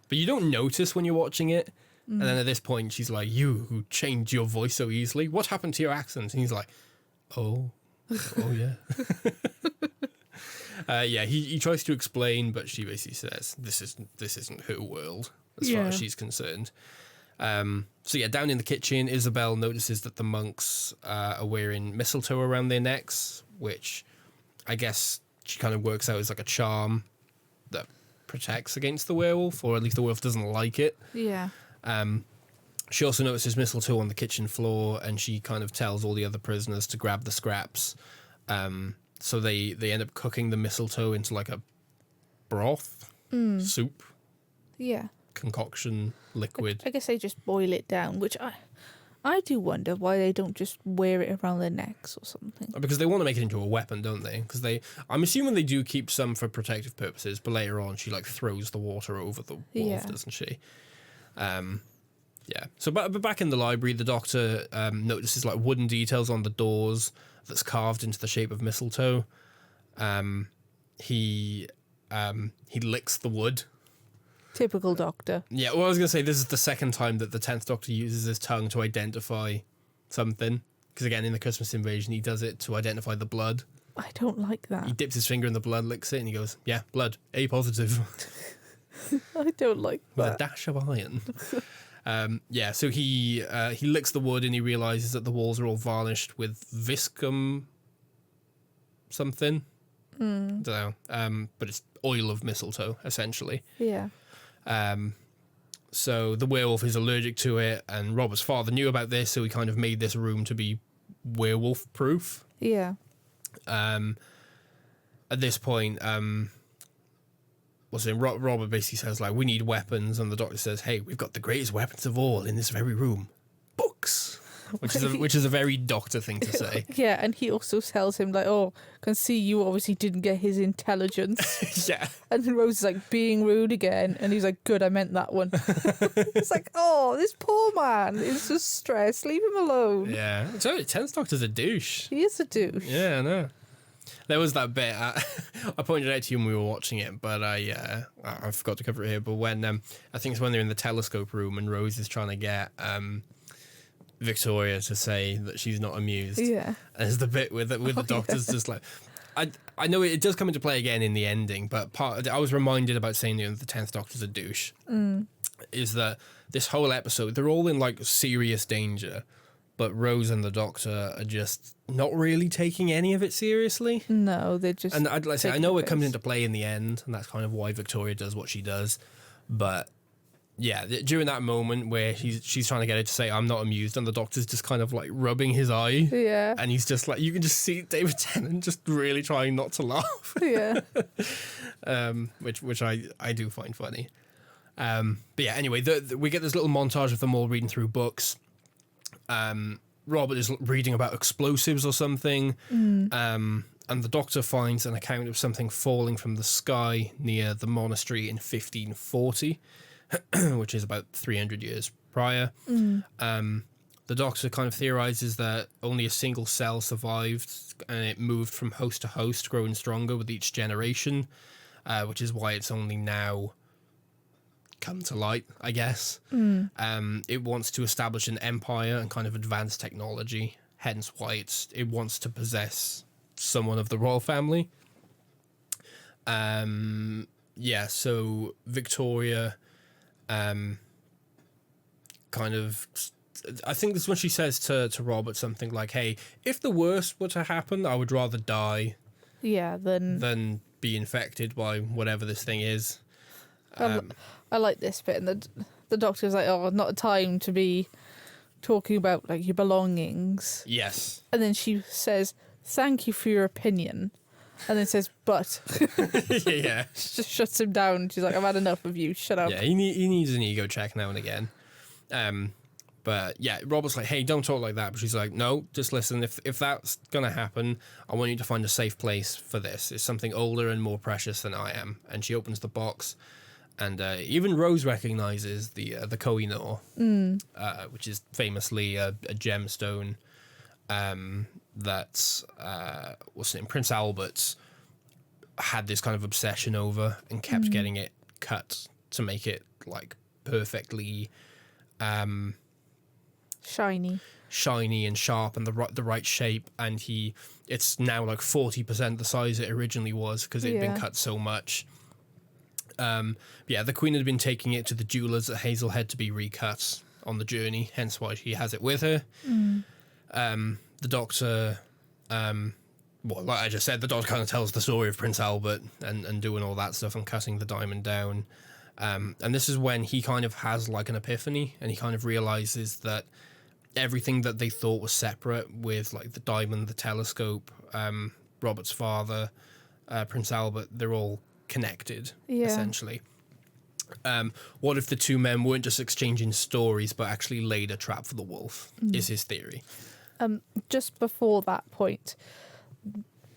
[SPEAKER 1] But you don't notice when you're watching it. And then at this point, she's like, "You who changed your voice so easily, what happened to your accent?" And he's like, oh yeah. He tries to explain, but she basically says, this isn't her world as far as she's concerned. Down in the kitchen, Isabel notices that the monks are wearing mistletoe around their necks, which I guess she kind of works out as like a charm that protects against the werewolf, or at least the werewolf doesn't like it.
[SPEAKER 2] Yeah.
[SPEAKER 1] She also notices mistletoe on the kitchen floor, and she kind of tells all the other prisoners to grab the scraps. So they end up cooking the mistletoe into like a broth, soup, concoction, liquid.
[SPEAKER 2] I guess they just boil it down, which I do wonder why they don't just wear it around their necks or something.
[SPEAKER 1] Because they want to make it into a weapon, don't they? Because I'm assuming they do keep some for protective purposes, but later on she like throws the water over the wolf, doesn't she? So but back in the library, the doctor notices like wooden details on the doors that's carved into the shape of mistletoe. He licks the wood.
[SPEAKER 2] Typical Doctor.
[SPEAKER 1] Yeah, well, I was going to say, this is the second time that the 10th Doctor uses his tongue to identify something. Because again, in the Christmas Invasion, he does it to identify the blood.
[SPEAKER 2] I don't like that.
[SPEAKER 1] He dips his finger in the blood, licks it, and he goes, "Yeah, blood, A positive."
[SPEAKER 2] I don't like that.
[SPEAKER 1] With a dash of iron. So he licks the wood and he realizes that the walls are all varnished with viscum something. Don't know. But it's oil of mistletoe, essentially.
[SPEAKER 2] Yeah.
[SPEAKER 1] So the werewolf is allergic to it, and Robert's father knew about this, so he kind of made this room to be werewolf proof.
[SPEAKER 2] Yeah.
[SPEAKER 1] At this point, Robert basically says, like, "We need weapons," and the doctor says, "Hey, we've got the greatest weapons of all in this very room, books," which is a very Doctor thing to say.
[SPEAKER 2] Yeah, and he also tells him like, "Oh, can see you obviously didn't get his intelligence."
[SPEAKER 1] Yeah.
[SPEAKER 2] And then Rose is like, being rude again, and he's like, "Good, I meant that one." It's like, oh, this poor man is just stressed. Leave him alone.
[SPEAKER 1] Yeah. So 10th Doctor's a douche.
[SPEAKER 2] He is a douche.
[SPEAKER 1] Yeah, I know. There was that bit. I pointed out to you when we were watching it, but I forgot to cover it here. But when I think it's when they're in the telescope room and Rose is trying to get Victoria to say that she's not amused.
[SPEAKER 2] Yeah.
[SPEAKER 1] And there's the bit with the doctor's just like, I know it does come into play again in the ending, but I was reminded about saying the 10th Doctor's a douche. Is that this whole episode they're all in like serious danger, but Rose and the Doctor are just not really taking any of it seriously.
[SPEAKER 2] No, they're just.
[SPEAKER 1] And I'd like to say, I know it comes into play in the end, and that's kind of why Victoria does what she does. But yeah, during that moment where she's trying to get her to say, I'm not amused, and the Doctor's just kind of like rubbing his eye.
[SPEAKER 2] Yeah.
[SPEAKER 1] And he's just like, you can just see David Tennant just really trying not to laugh.
[SPEAKER 2] Yeah.
[SPEAKER 1] Which I do find funny. But yeah, anyway, we get this little montage of them all reading through books. Robert is reading about explosives or something, and the Doctor finds an account of something falling from the sky near the monastery in 1540, which is about 300 years prior. The Doctor kind of theorizes that only a single cell survived, and it moved from host to host, growing stronger with each generation, which is why it's only now come to light, I guess. It wants to establish an empire and kind of advanced technology, hence why it wants to possess someone of the royal family. So Victoria kind of, I think this is when she says to Robert something like, hey, if the worst were to happen, I would rather die than be infected by whatever this thing is.
[SPEAKER 2] I like this bit, and the Doctor's like, "Oh, not a time to be talking about like your belongings."
[SPEAKER 1] Yes.
[SPEAKER 2] And then she says, "Thank you for your opinion," and then says, "But."
[SPEAKER 1] Yeah.
[SPEAKER 2] She just shuts him down. She's like, "I've had enough of you. Shut up."
[SPEAKER 1] Yeah, he needs an ego check now and again. But yeah, Robert's like, "Hey, don't talk like that." But she's like, "No, just listen. If that's gonna happen, I want you to find a safe place for this. It's something older and more precious than I am." And she opens the box. And even Rose recognizes the Koh-i-Noor, which is famously a gemstone that Prince Albert had this kind of obsession over and kept getting it cut to make it like perfectly shiny and sharp and the right shape. And it's now like 40% the size it originally was because it had been cut so much. The Queen had been taking it to the jewelers at Hazelhead to be recut on the journey, hence why she has it with her. The Doctor, like I just said, the Doctor kind of tells the story of Prince Albert and doing all that stuff and cutting the diamond down. And this is when he kind of has like an epiphany, and he kind of realizes that everything that they thought was separate, with like the diamond, the telescope, Robert's father, Prince Albert, they're all connected, essentially. What if the two men weren't just exchanging stories but actually laid a trap for the wolf, is his theory.
[SPEAKER 2] Just before that point,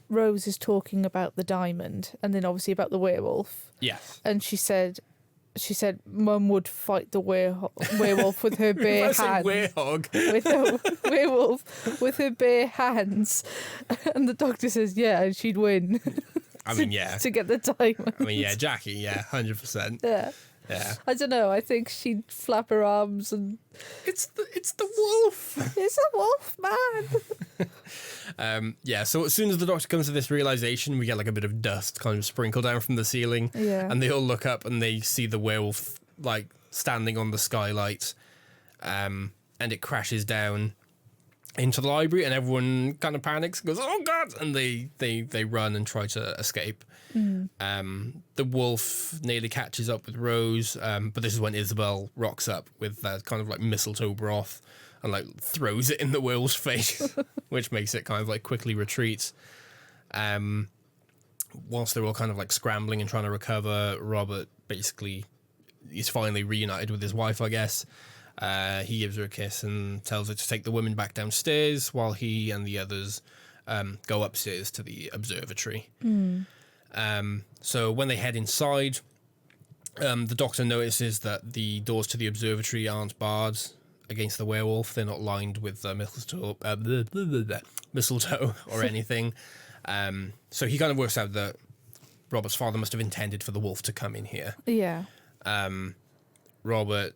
[SPEAKER 2] Rose is talking about the diamond and then obviously about the werewolf.
[SPEAKER 1] Yes.
[SPEAKER 2] And she said Mum would fight the werewolf with her bare hands. With a werewolf with her bare hands. And the Doctor says, yeah, and she'd win.
[SPEAKER 1] I mean, yeah.
[SPEAKER 2] To get the diamond.
[SPEAKER 1] I mean, yeah, Jackie, yeah, 100%.
[SPEAKER 2] Yeah.
[SPEAKER 1] Yeah.
[SPEAKER 2] I don't know. I think she'd flap her arms and...
[SPEAKER 1] It's the wolf.
[SPEAKER 2] It's a wolf, man.
[SPEAKER 1] So as soon as the Doctor comes to this realization, we get like a bit of dust kind of sprinkle down from the ceiling.
[SPEAKER 2] Yeah.
[SPEAKER 1] And they all look up and they see the werewolf like standing on the skylight. And it crashes down into the library, and everyone kind of panics and goes, "Oh God!" And they run and try to escape. The wolf nearly catches up with Rose, but this is when Isabel rocks up with that kind of like mistletoe broth and like throws it in the werewolf's face, which makes it kind of like quickly retreats. Whilst they're all kind of like scrambling and trying to recover, Robert basically is finally reunited with his wife, I guess. He gives her a kiss and tells her to take the women back downstairs while he and the others go upstairs to the observatory. So when they head inside, the Doctor notices that the doors to the observatory aren't barred against the werewolf. They're not lined with mistletoe or anything. So he kind of works out that Robert's father must have intended for the wolf to come in here.
[SPEAKER 2] Yeah.
[SPEAKER 1] Robert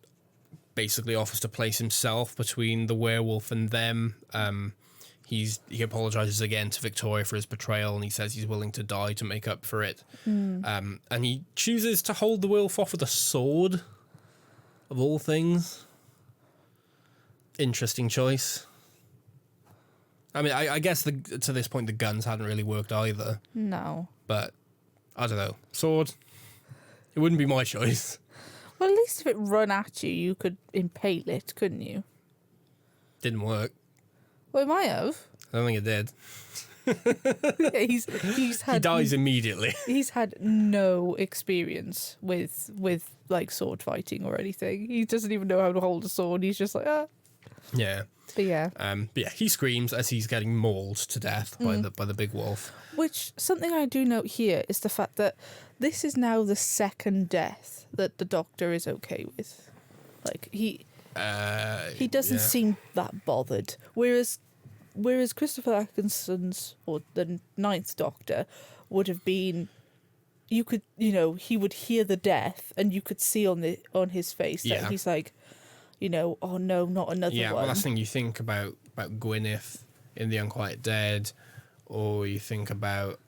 [SPEAKER 1] basically offers to place himself between the werewolf and them. He apologizes again to Victoria for his betrayal, and he says he's willing to die to make up for it. And he chooses to hold the wolf off with a sword, of all things. Interesting choice. I mean, I guess to this point the guns hadn't really worked either.
[SPEAKER 2] No.
[SPEAKER 1] But I don't know, sword. It wouldn't be my choice.
[SPEAKER 2] Well, at least if it run at you, you could impale it, couldn't you?
[SPEAKER 1] Didn't work.
[SPEAKER 2] Well, it might have.
[SPEAKER 1] I don't think it did.
[SPEAKER 2] Yeah, he's had.
[SPEAKER 1] He dies immediately.
[SPEAKER 2] He's had no experience with like sword fighting or anything. He doesn't even know how to hold a sword. He's just like, ah.
[SPEAKER 1] Yeah.
[SPEAKER 2] But yeah.
[SPEAKER 1] But yeah, he screams as he's getting mauled to death by the big wolf.
[SPEAKER 2] Which, something I do note here is the fact that this is now the second death that the Doctor is okay with. Like, he doesn't seem that bothered. Whereas Christopher Atkinson's, or the Ninth Doctor, would have been, he would hear the death and you could see on his face that he's like, oh no, not another one.
[SPEAKER 1] Yeah, well, that's the thing. You think about Gwyneth in The Unquiet Dead, or you think about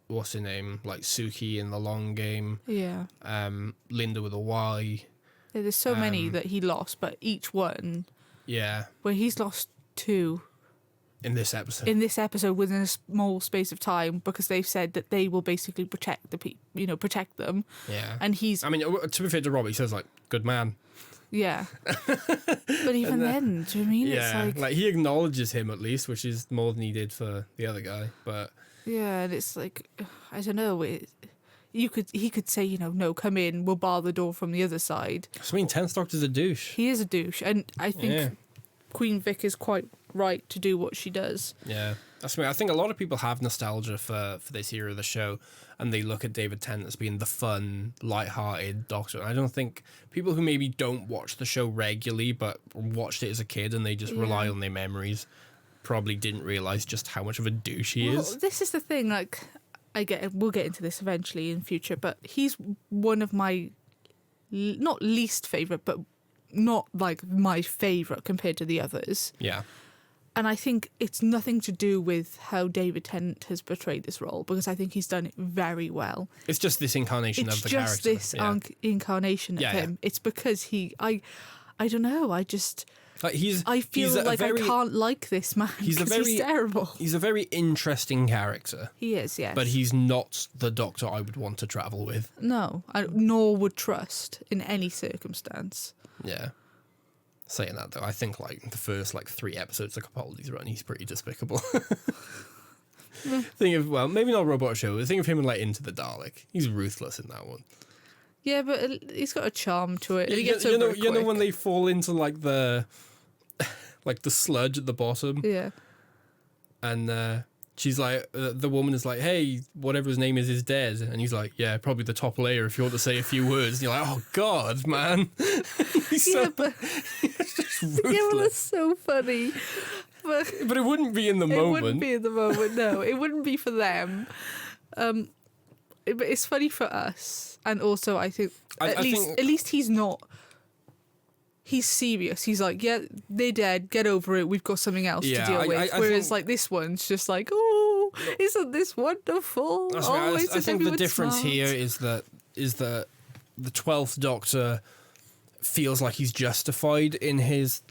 [SPEAKER 1] what's her name, like Suki in The Long Game.
[SPEAKER 2] Yeah.
[SPEAKER 1] Linda with a Y.
[SPEAKER 2] Yeah, there's so many that he lost, but each one.
[SPEAKER 1] Yeah.
[SPEAKER 2] Where he's lost two.
[SPEAKER 1] In this episode.
[SPEAKER 2] Within a small space of time, because they've said that they will basically protect protect them.
[SPEAKER 1] Yeah.
[SPEAKER 2] And he's.
[SPEAKER 1] I mean, to be fair to Robbie, he says, like, good man.
[SPEAKER 2] Yeah. But even then, do you mean?
[SPEAKER 1] Yeah.
[SPEAKER 2] It's
[SPEAKER 1] like, he acknowledges him at least, which is more than he did for the other guy. But.
[SPEAKER 2] Yeah, and it's like, I don't know. He could say, no, come in, we'll bar the door from the other side.
[SPEAKER 1] I mean, 10th Doctor's a douche.
[SPEAKER 2] He is a douche, and I think Queen Vic is quite right to do what she does.
[SPEAKER 1] Yeah. That's me. I think a lot of people have nostalgia for this era of the show, and they look at David Tennant as being the fun, light-hearted Doctor. And I don't think people who maybe don't watch the show regularly but watched it as a kid and they just rely on their memories probably didn't realise just how much of a douche he is.
[SPEAKER 2] This is the thing, like, we'll get into this eventually in future, but he's one of my, not least favourite, but not like my favourite compared to the others.
[SPEAKER 1] Yeah.
[SPEAKER 2] And I think it's nothing to do with how David Tennant has portrayed this role, because I think he's done it very well.
[SPEAKER 1] It's just this incarnation of the character.
[SPEAKER 2] It's just this incarnation of him. It's because I don't know, I just...
[SPEAKER 1] Like
[SPEAKER 2] I feel like I can't like this man because he's terrible.
[SPEAKER 1] He's a very interesting character.
[SPEAKER 2] He is, yes.
[SPEAKER 1] But he's not the Doctor I would want to travel with.
[SPEAKER 2] No, nor would trust in any circumstance.
[SPEAKER 1] Yeah. Saying that, though, I think like the first 3 episodes of Capaldi's run, he's pretty despicable. Think of, well, maybe not Robot Show, but think of him in Into the Dalek. He's ruthless in that one.
[SPEAKER 2] Yeah, but he's got a charm to it. He gets
[SPEAKER 1] you
[SPEAKER 2] over it quick.
[SPEAKER 1] know when they fall into the sludge at the bottom?
[SPEAKER 2] Yeah.
[SPEAKER 1] And she's like, the woman is like, hey, whatever his name is dead. And he's like, yeah, probably the top layer if you want to say a few words. And you're like, oh, God, man. He's just ruthless.
[SPEAKER 2] Yeah, well, that's so funny.
[SPEAKER 1] But it wouldn't be in the moment.
[SPEAKER 2] It wouldn't be in the moment, no. It wouldn't be for them. But it's funny for us. And also, I think, at least he's not... He's serious. He's like, yeah, they're dead. Get over it. We've got something else to deal with. Whereas, this one's just like, oh, isn't this wonderful?
[SPEAKER 1] I think the difference here is that the 12th Doctor feels like he's justified in his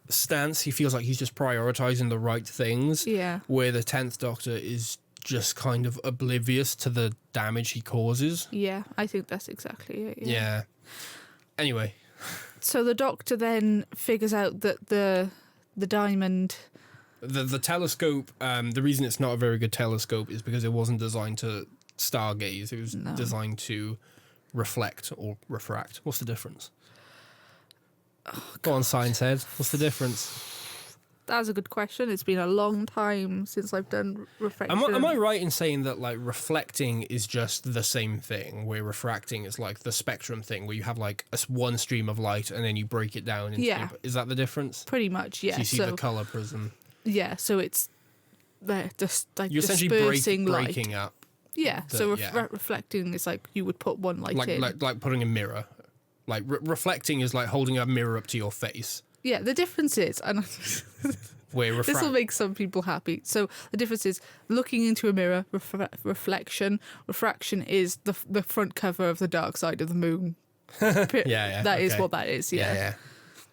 [SPEAKER 1] stance. He feels like he's just prioritising the right things.
[SPEAKER 2] Yeah.
[SPEAKER 1] Where the 10th Doctor is just kind of oblivious to the damage he causes.
[SPEAKER 2] Yeah, I think that's exactly it.
[SPEAKER 1] Yeah. Anyway.
[SPEAKER 2] So the Doctor then figures out that the diamond...
[SPEAKER 1] The telescope, the reason it's not a very good telescope is because it wasn't designed to stargaze. It was designed to reflect or refract. What's the difference? Go on, science head. What's the difference?
[SPEAKER 2] That's a good question. It's been a long time since I've done refraction.
[SPEAKER 1] Am I right in saying that reflecting is just the same thing, where refracting is the spectrum thing, where you have one stream of light and then you break it down into is that the difference?
[SPEAKER 2] Pretty much, yeah.
[SPEAKER 1] So you see the colour prism.
[SPEAKER 2] Yeah, so it's they're just like
[SPEAKER 1] You're essentially
[SPEAKER 2] dispersing
[SPEAKER 1] breaking
[SPEAKER 2] light.
[SPEAKER 1] up.
[SPEAKER 2] Yeah. So
[SPEAKER 1] yeah.
[SPEAKER 2] reflecting is like you would put one light in.
[SPEAKER 1] Like putting a mirror. Like reflecting is like holding a mirror up to your face.
[SPEAKER 2] Yeah. The difference is, and
[SPEAKER 1] Where
[SPEAKER 2] this will make some people happy. So the difference is looking into a mirror. Reflection. Refraction is the front cover of the dark side of the moon.
[SPEAKER 1] yeah.
[SPEAKER 2] That is what that is.
[SPEAKER 1] Yeah.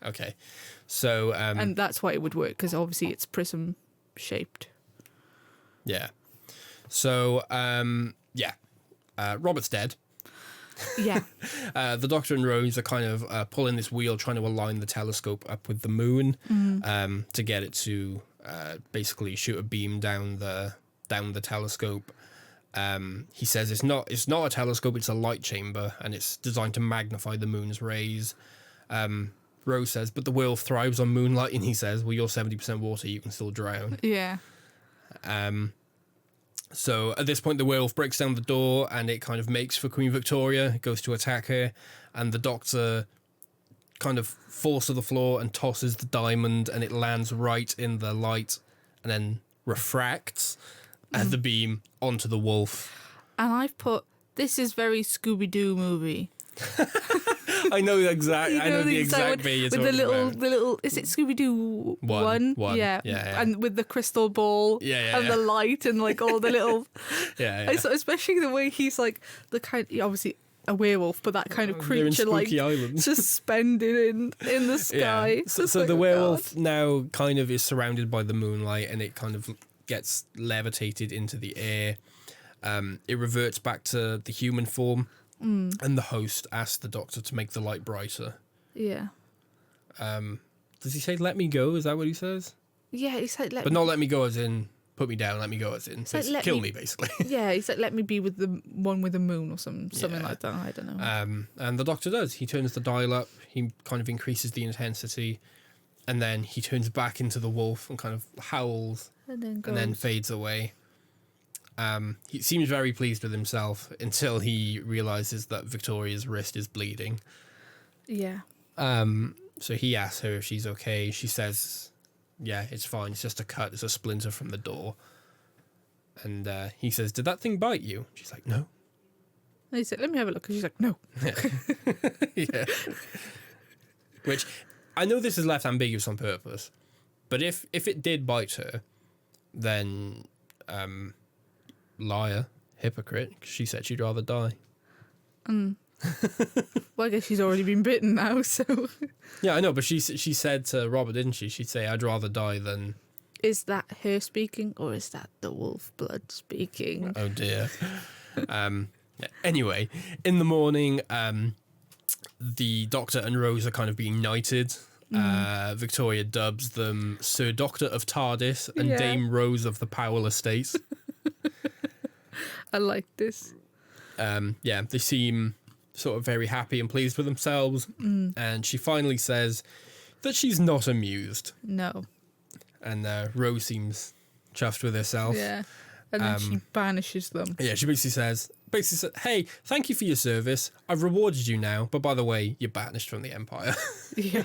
[SPEAKER 1] Okay. So
[SPEAKER 2] and that's why it would work, because obviously it's prism shaped.
[SPEAKER 1] Yeah. So Robert's dead.
[SPEAKER 2] Yeah.
[SPEAKER 1] The Doctor and Rose are kind of pulling this wheel, trying to align the telescope up with the moon to get it to basically shoot a beam down the telescope. He says it's not a telescope, it's a light chamber, and it's designed to magnify the moon's rays. Rose says, but the werewolf thrives on moonlight, and he says, well, you're 70% water, you can still drown.
[SPEAKER 2] Yeah.
[SPEAKER 1] So at this point, the werewolf breaks down the door, and it kind of makes for Queen Victoria. It goes to attack her, and the Doctor kind of falls to the floor and tosses the diamond, and it lands right in the light, and then refracts as the beam onto the wolf.
[SPEAKER 2] And I've put, this is very Scooby-Doo movie.
[SPEAKER 1] I know the exact.
[SPEAKER 2] You know,
[SPEAKER 1] I know the exact
[SPEAKER 2] with
[SPEAKER 1] bit you're
[SPEAKER 2] the
[SPEAKER 1] talking
[SPEAKER 2] little,
[SPEAKER 1] about.
[SPEAKER 2] the little. Is it Scooby-Doo one?
[SPEAKER 1] Yeah.
[SPEAKER 2] And with the crystal ball and the light and like all the little.
[SPEAKER 1] Yeah.
[SPEAKER 2] So especially the way he's like the kind, obviously a werewolf, but that kind of
[SPEAKER 1] They're in
[SPEAKER 2] creature like
[SPEAKER 1] Spooky Island.
[SPEAKER 2] suspended in the sky.
[SPEAKER 1] Yeah. So
[SPEAKER 2] like,
[SPEAKER 1] the
[SPEAKER 2] oh
[SPEAKER 1] werewolf
[SPEAKER 2] God.
[SPEAKER 1] now kind of is surrounded by the moonlight, and it kind of gets levitated into the air. It reverts back to the human form, and the host asks the Doctor to make the light brighter.
[SPEAKER 2] Yeah.
[SPEAKER 1] Does he say "let me go"? Is that what he says?
[SPEAKER 2] Yeah, he's like,
[SPEAKER 1] But not "let me go" as in put me down. "Let me go" as in
[SPEAKER 2] like,
[SPEAKER 1] kill me, basically.
[SPEAKER 2] Yeah, he's like, let me be with the one with the moon or something like that. I don't know.
[SPEAKER 1] And the Doctor does. He turns the dial up. He kind of increases the intensity, and then he turns back into the wolf and kind of howls,
[SPEAKER 2] and
[SPEAKER 1] and then fades away. He seems very pleased with himself until he realizes that Victoria's wrist is bleeding.
[SPEAKER 2] Yeah.
[SPEAKER 1] So he asks her if she's okay. She says, yeah, it's fine. It's just a cut. It's a splinter from the door. And he says, did that thing bite you? She's like, no.
[SPEAKER 2] And he said, let me have a look. And she's like, no.
[SPEAKER 1] Yeah. Which, I know this is left ambiguous on purpose, but if it did bite her, then liar, hypocrite, 'cause she said she'd rather die.
[SPEAKER 2] Well, I guess she's already been bitten now, so...
[SPEAKER 1] Yeah, I know, but she said to Robert, didn't she? She'd say, I'd rather die than...
[SPEAKER 2] Is that her speaking, or is that the wolf blood speaking?
[SPEAKER 1] Oh, dear. Anyway, in the morning, the Doctor and Rose are kind of being knighted. Victoria dubs them Sir Doctor of TARDIS and Dame Rose of the Powell Estate.
[SPEAKER 2] I like this.
[SPEAKER 1] They seem sort of very happy and pleased with themselves. And she finally says that she's not amused.
[SPEAKER 2] No.
[SPEAKER 1] And Rose seems chuffed with herself.
[SPEAKER 2] Yeah. And then she banishes them.
[SPEAKER 1] Yeah, she basically says, hey, thank you for your service. I've rewarded you now, but by the way, you're banished from the Empire.
[SPEAKER 2] Yeah.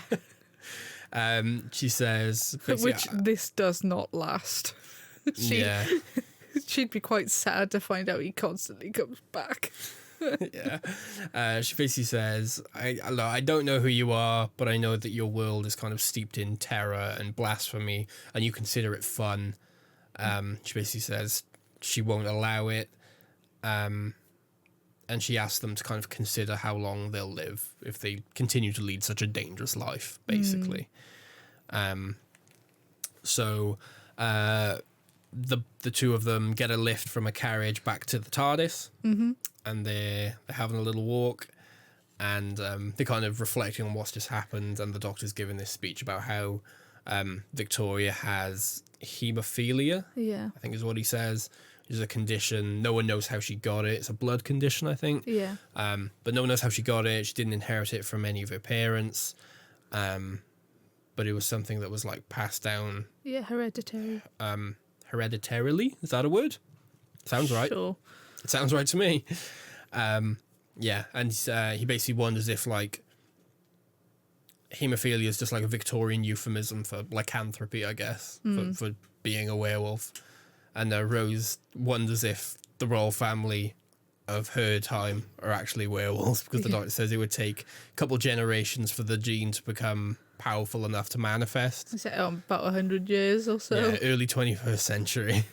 [SPEAKER 1] She says...
[SPEAKER 2] Which this does not last. She'd be quite sad to find out he constantly comes back.
[SPEAKER 1] Yeah. She basically says, I don't know who you are, but I know that your world is kind of steeped in terror and blasphemy, and you consider it fun. She basically says she won't allow it. And she asks them to kind of consider how long they'll live if they continue to lead such a dangerous life, basically. So the two of them get a lift from a carriage back to the TARDIS, and they're having a little walk, and they're kind of reflecting on what's just happened, and the Doctor's giving this speech about how Victoria has haemophilia, I think is what he says, which is a condition. No one knows how she got it. It's a blood condition, I think.
[SPEAKER 2] Yeah.
[SPEAKER 1] But no one knows how she got it. She didn't inherit it from any of her parents. But it was something that was like passed down.
[SPEAKER 2] Yeah, hereditary.
[SPEAKER 1] Hereditarily? Is that a word? Sounds right.
[SPEAKER 2] Sure.
[SPEAKER 1] It sounds right to me. And he basically wonders if like haemophilia is just like a Victorian euphemism for lycanthropy, I guess, for being a werewolf. And Rose wonders if the royal family of her time are actually werewolves, because the doctor says it would take a couple generations for the gene to become powerful enough to manifest.
[SPEAKER 2] Is it about 100 years or so?
[SPEAKER 1] Yeah, early 21st century.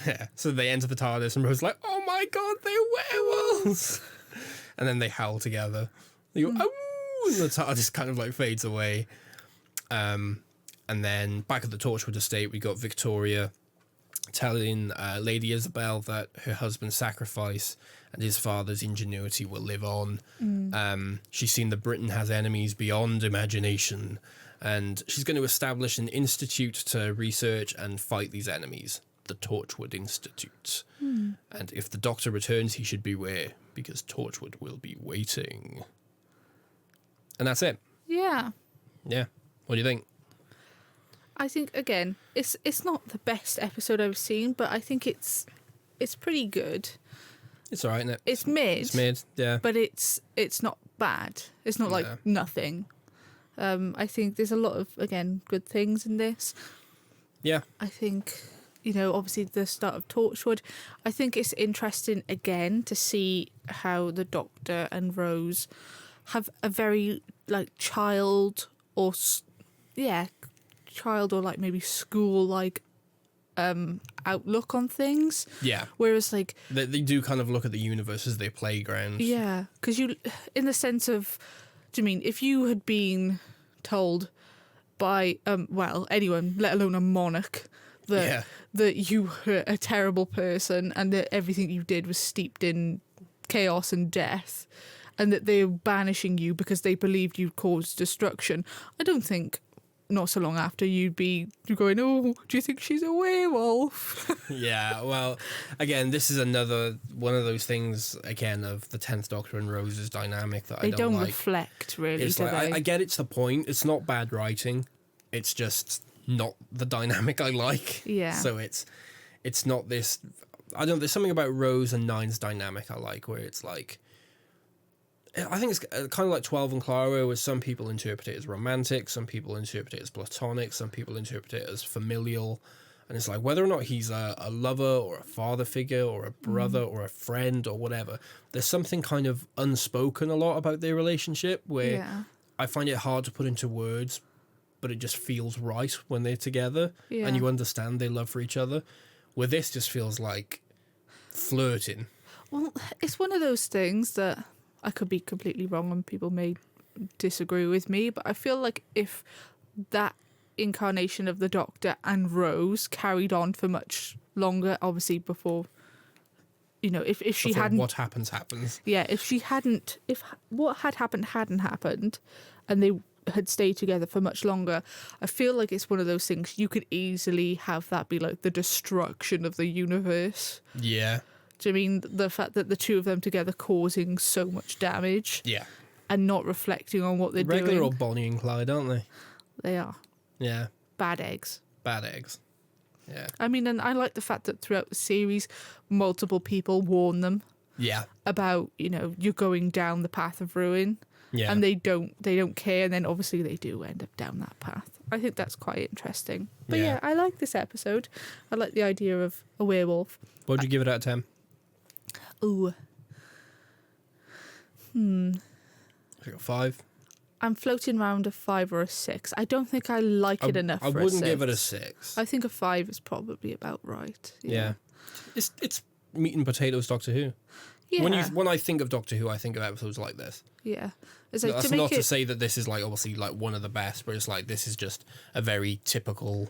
[SPEAKER 1] Yeah. So they enter the TARDIS and Rose is like, oh my god, they're werewolves. And then they howl together. They go, oh, and the TARDIS kind of like fades away. And then back at the Torchwood estate, we got Victoria telling Lady Isabel that her husband's sacrifice and his father's ingenuity will live on. She's seen that Britain has enemies beyond imagination, and she's going to establish an institute to research and fight these enemies, the Torchwood Institute. And if the Doctor returns, he should beware, because Torchwood will be waiting. And that's it.
[SPEAKER 2] Yeah.
[SPEAKER 1] Yeah. What do you think?
[SPEAKER 2] I think, again, it's not the best episode I've seen, but I think it's pretty good.
[SPEAKER 1] It's all right, isn't it?
[SPEAKER 2] It's mid.
[SPEAKER 1] It's mid, yeah.
[SPEAKER 2] But it's not bad. It's not like nothing. I think there's a lot of, again, good things in this.
[SPEAKER 1] Yeah.
[SPEAKER 2] I think, obviously the start of Torchwood. I think it's interesting, again, to see how the Doctor and Rose have a very, child or like maybe school like outlook on things.
[SPEAKER 1] Yeah.
[SPEAKER 2] Whereas they
[SPEAKER 1] do kind of look at the universe as their playground.
[SPEAKER 2] Yeah, because you, in the sense of, do you mean if you had been told by anyone, let alone a monarch, that you were a terrible person and that everything you did was steeped in chaos and death, and that they were banishing you because they believed you caused destruction, I don't think not so long after you're going, oh, do you think she's a werewolf?
[SPEAKER 1] Yeah, well, again, this is another one of those things, again, of the 10th Doctor and Rose's dynamic that I don't like.
[SPEAKER 2] They don't reflect, really,
[SPEAKER 1] it's
[SPEAKER 2] do
[SPEAKER 1] like,
[SPEAKER 2] they?
[SPEAKER 1] I get it's the point. It's not bad writing. It's just not the dynamic I like.
[SPEAKER 2] Yeah.
[SPEAKER 1] So it's not this... there's something about Rose and Nine's dynamic I like, where it's like... I think it's kind of like 12 and Clara, where some people interpret it as romantic, some people interpret it as platonic, some people interpret it as familial. And it's like, whether or not he's a lover or a father figure or a brother or a friend or whatever, there's something kind of unspoken a lot about their relationship where I find it hard to put into words, but it just feels right when they're together and you understand their love for each other. Where this just feels like flirting. Well,
[SPEAKER 2] it's one of those things that... I could be completely wrong and people may disagree with me, but I feel like if that incarnation of the Doctor and Rose carried on for much longer, obviously before, if she hadn't...
[SPEAKER 1] What happens.
[SPEAKER 2] Yeah, if what had happened hadn't happened and they had stayed together for much longer, I feel like it's one of those things you could easily have that be like the destruction of the universe.
[SPEAKER 1] Yeah.
[SPEAKER 2] Do you mean the fact that the two of them together causing so much damage?
[SPEAKER 1] Yeah.
[SPEAKER 2] And not reflecting on what they're doing?
[SPEAKER 1] Regular old Bonnie and Clyde, aren't they?
[SPEAKER 2] They are.
[SPEAKER 1] Yeah.
[SPEAKER 2] Bad eggs.
[SPEAKER 1] Bad eggs. Yeah.
[SPEAKER 2] I mean, and I like the fact that throughout the series, multiple people warn them.
[SPEAKER 1] Yeah.
[SPEAKER 2] About, you're going down the path of ruin.
[SPEAKER 1] Yeah.
[SPEAKER 2] And they don't care, and then obviously they do end up down that path. I think that's quite interesting. But yeah, I like this episode. I like the idea of a werewolf.
[SPEAKER 1] What would you give it out of 10?
[SPEAKER 2] Ooh.
[SPEAKER 1] I got 5.
[SPEAKER 2] I'm floating around a 5 or a 6. I don't think I like it enough for a 6.
[SPEAKER 1] I wouldn't give it a 6.
[SPEAKER 2] I think a 5 is probably about right.
[SPEAKER 1] Yeah. It's meat and potatoes Doctor Who.
[SPEAKER 2] Yeah.
[SPEAKER 1] When I think of Doctor Who, I think of episodes like this.
[SPEAKER 2] Yeah.
[SPEAKER 1] It's like, that's not to say that this is like obviously like one of the best, but it's like this is just a very typical...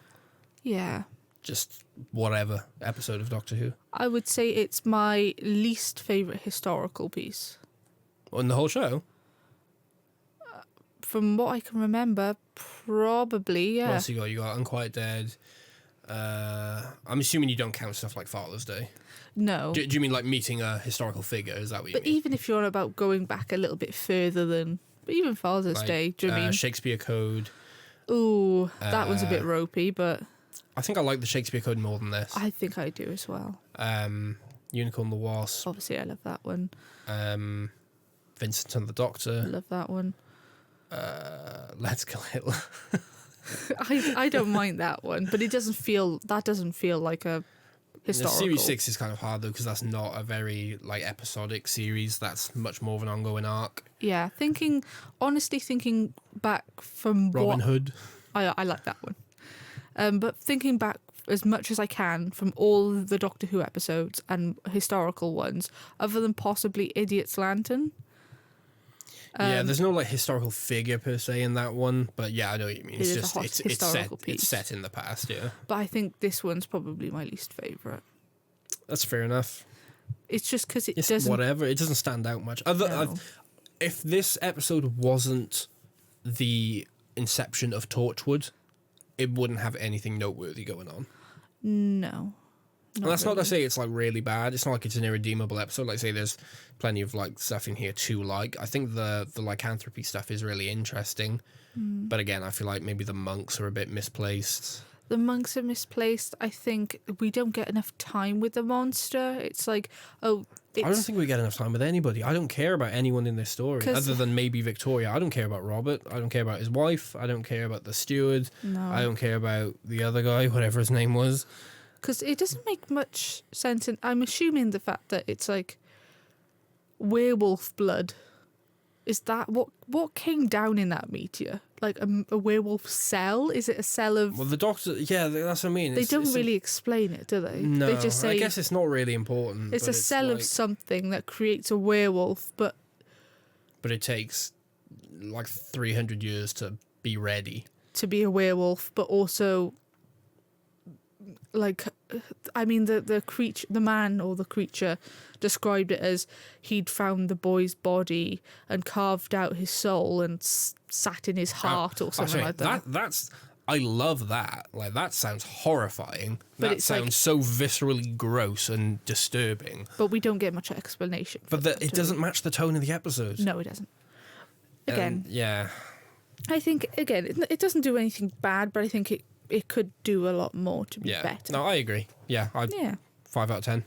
[SPEAKER 2] Yeah.
[SPEAKER 1] Just whatever episode of Doctor Who.
[SPEAKER 2] I would say it's my least favourite historical piece.
[SPEAKER 1] On the whole show?
[SPEAKER 2] From what I can remember, probably, yeah.
[SPEAKER 1] What else you got Unquiet Dead. I'm assuming you don't count stuff like Father's Day.
[SPEAKER 2] No.
[SPEAKER 1] Do you mean like meeting a historical figure? Is that what you mean?
[SPEAKER 2] But even if you're on about going back a little bit further than... But even Father's Day, do you mean?
[SPEAKER 1] Shakespeare Code.
[SPEAKER 2] Ooh, that one's a bit ropey, but...
[SPEAKER 1] I think I like the Shakespeare Code more than this.
[SPEAKER 2] I think I do as well.
[SPEAKER 1] Unicorn the Wasp.
[SPEAKER 2] Obviously, I love that one.
[SPEAKER 1] Vincent and the Doctor.
[SPEAKER 2] Love that one.
[SPEAKER 1] Let's Kill Hitler.
[SPEAKER 2] I don't mind that one, but it doesn't feel like a historical.
[SPEAKER 1] Series 6 is kind of hard, though, because that's not a very, like, episodic series. That's much more of an ongoing arc.
[SPEAKER 2] Yeah, honestly thinking back from
[SPEAKER 1] Robin Hood.
[SPEAKER 2] I like that one. But thinking back as much as I can from all the Doctor Who episodes and historical ones, other than possibly Idiot's Lantern.
[SPEAKER 1] Yeah, there's no like historical figure per se in that one, but yeah, I know what you mean. It's just it's set in the past, yeah.
[SPEAKER 2] But I think this one's probably my least favourite.
[SPEAKER 1] That's fair enough.
[SPEAKER 2] It's just because
[SPEAKER 1] It's
[SPEAKER 2] doesn't...
[SPEAKER 1] whatever. It doesn't stand out much. If this episode wasn't the inception of Torchwood, it wouldn't have anything noteworthy going on.
[SPEAKER 2] No.
[SPEAKER 1] And that's not to say it's like really bad. It's not like it's an irredeemable episode. Like I say, there's plenty of like stuff in here to like. I think the lycanthropy stuff is really interesting. But again, I feel like maybe the monks are a bit misplaced.
[SPEAKER 2] The monks are misplaced. I think we don't get enough time with the monster. It's like, I
[SPEAKER 1] don't think we get enough time with anybody. I don't care about anyone in this story other than maybe Victoria. I don't care about Robert. I don't care about his wife. I don't care about the steward.
[SPEAKER 2] No.
[SPEAKER 1] I don't care about the other guy, whatever his name was.
[SPEAKER 2] Because it doesn't make much sense. I'm assuming the fact that it's like werewolf blood. Is that what came down in that meteor? Like a werewolf cell? Is it a cell of...
[SPEAKER 1] Well, the Doctor... Yeah, that's what I mean.
[SPEAKER 2] They don't really explain it, do they?
[SPEAKER 1] No,
[SPEAKER 2] they just say,
[SPEAKER 1] I guess it's not really important.
[SPEAKER 2] It's a cell of something that creates a werewolf, but...
[SPEAKER 1] But it takes like 300 years to be ready.
[SPEAKER 2] To be a werewolf, but also... Like, I mean, the creature, the man or the creature described it as he'd found the boy's body and carved out his soul and sat in his heart or something like that.
[SPEAKER 1] I love that. Like, that sounds horrifying.
[SPEAKER 2] But
[SPEAKER 1] that sounds so viscerally gross and disturbing.
[SPEAKER 2] But we don't get much explanation.
[SPEAKER 1] But it doesn't match the tone of the episode.
[SPEAKER 2] No, it doesn't. Again.
[SPEAKER 1] Yeah.
[SPEAKER 2] I think, again, it doesn't do anything bad, but I think it could do a lot more to be better.
[SPEAKER 1] No, I agree. Yeah. 5 out of 10.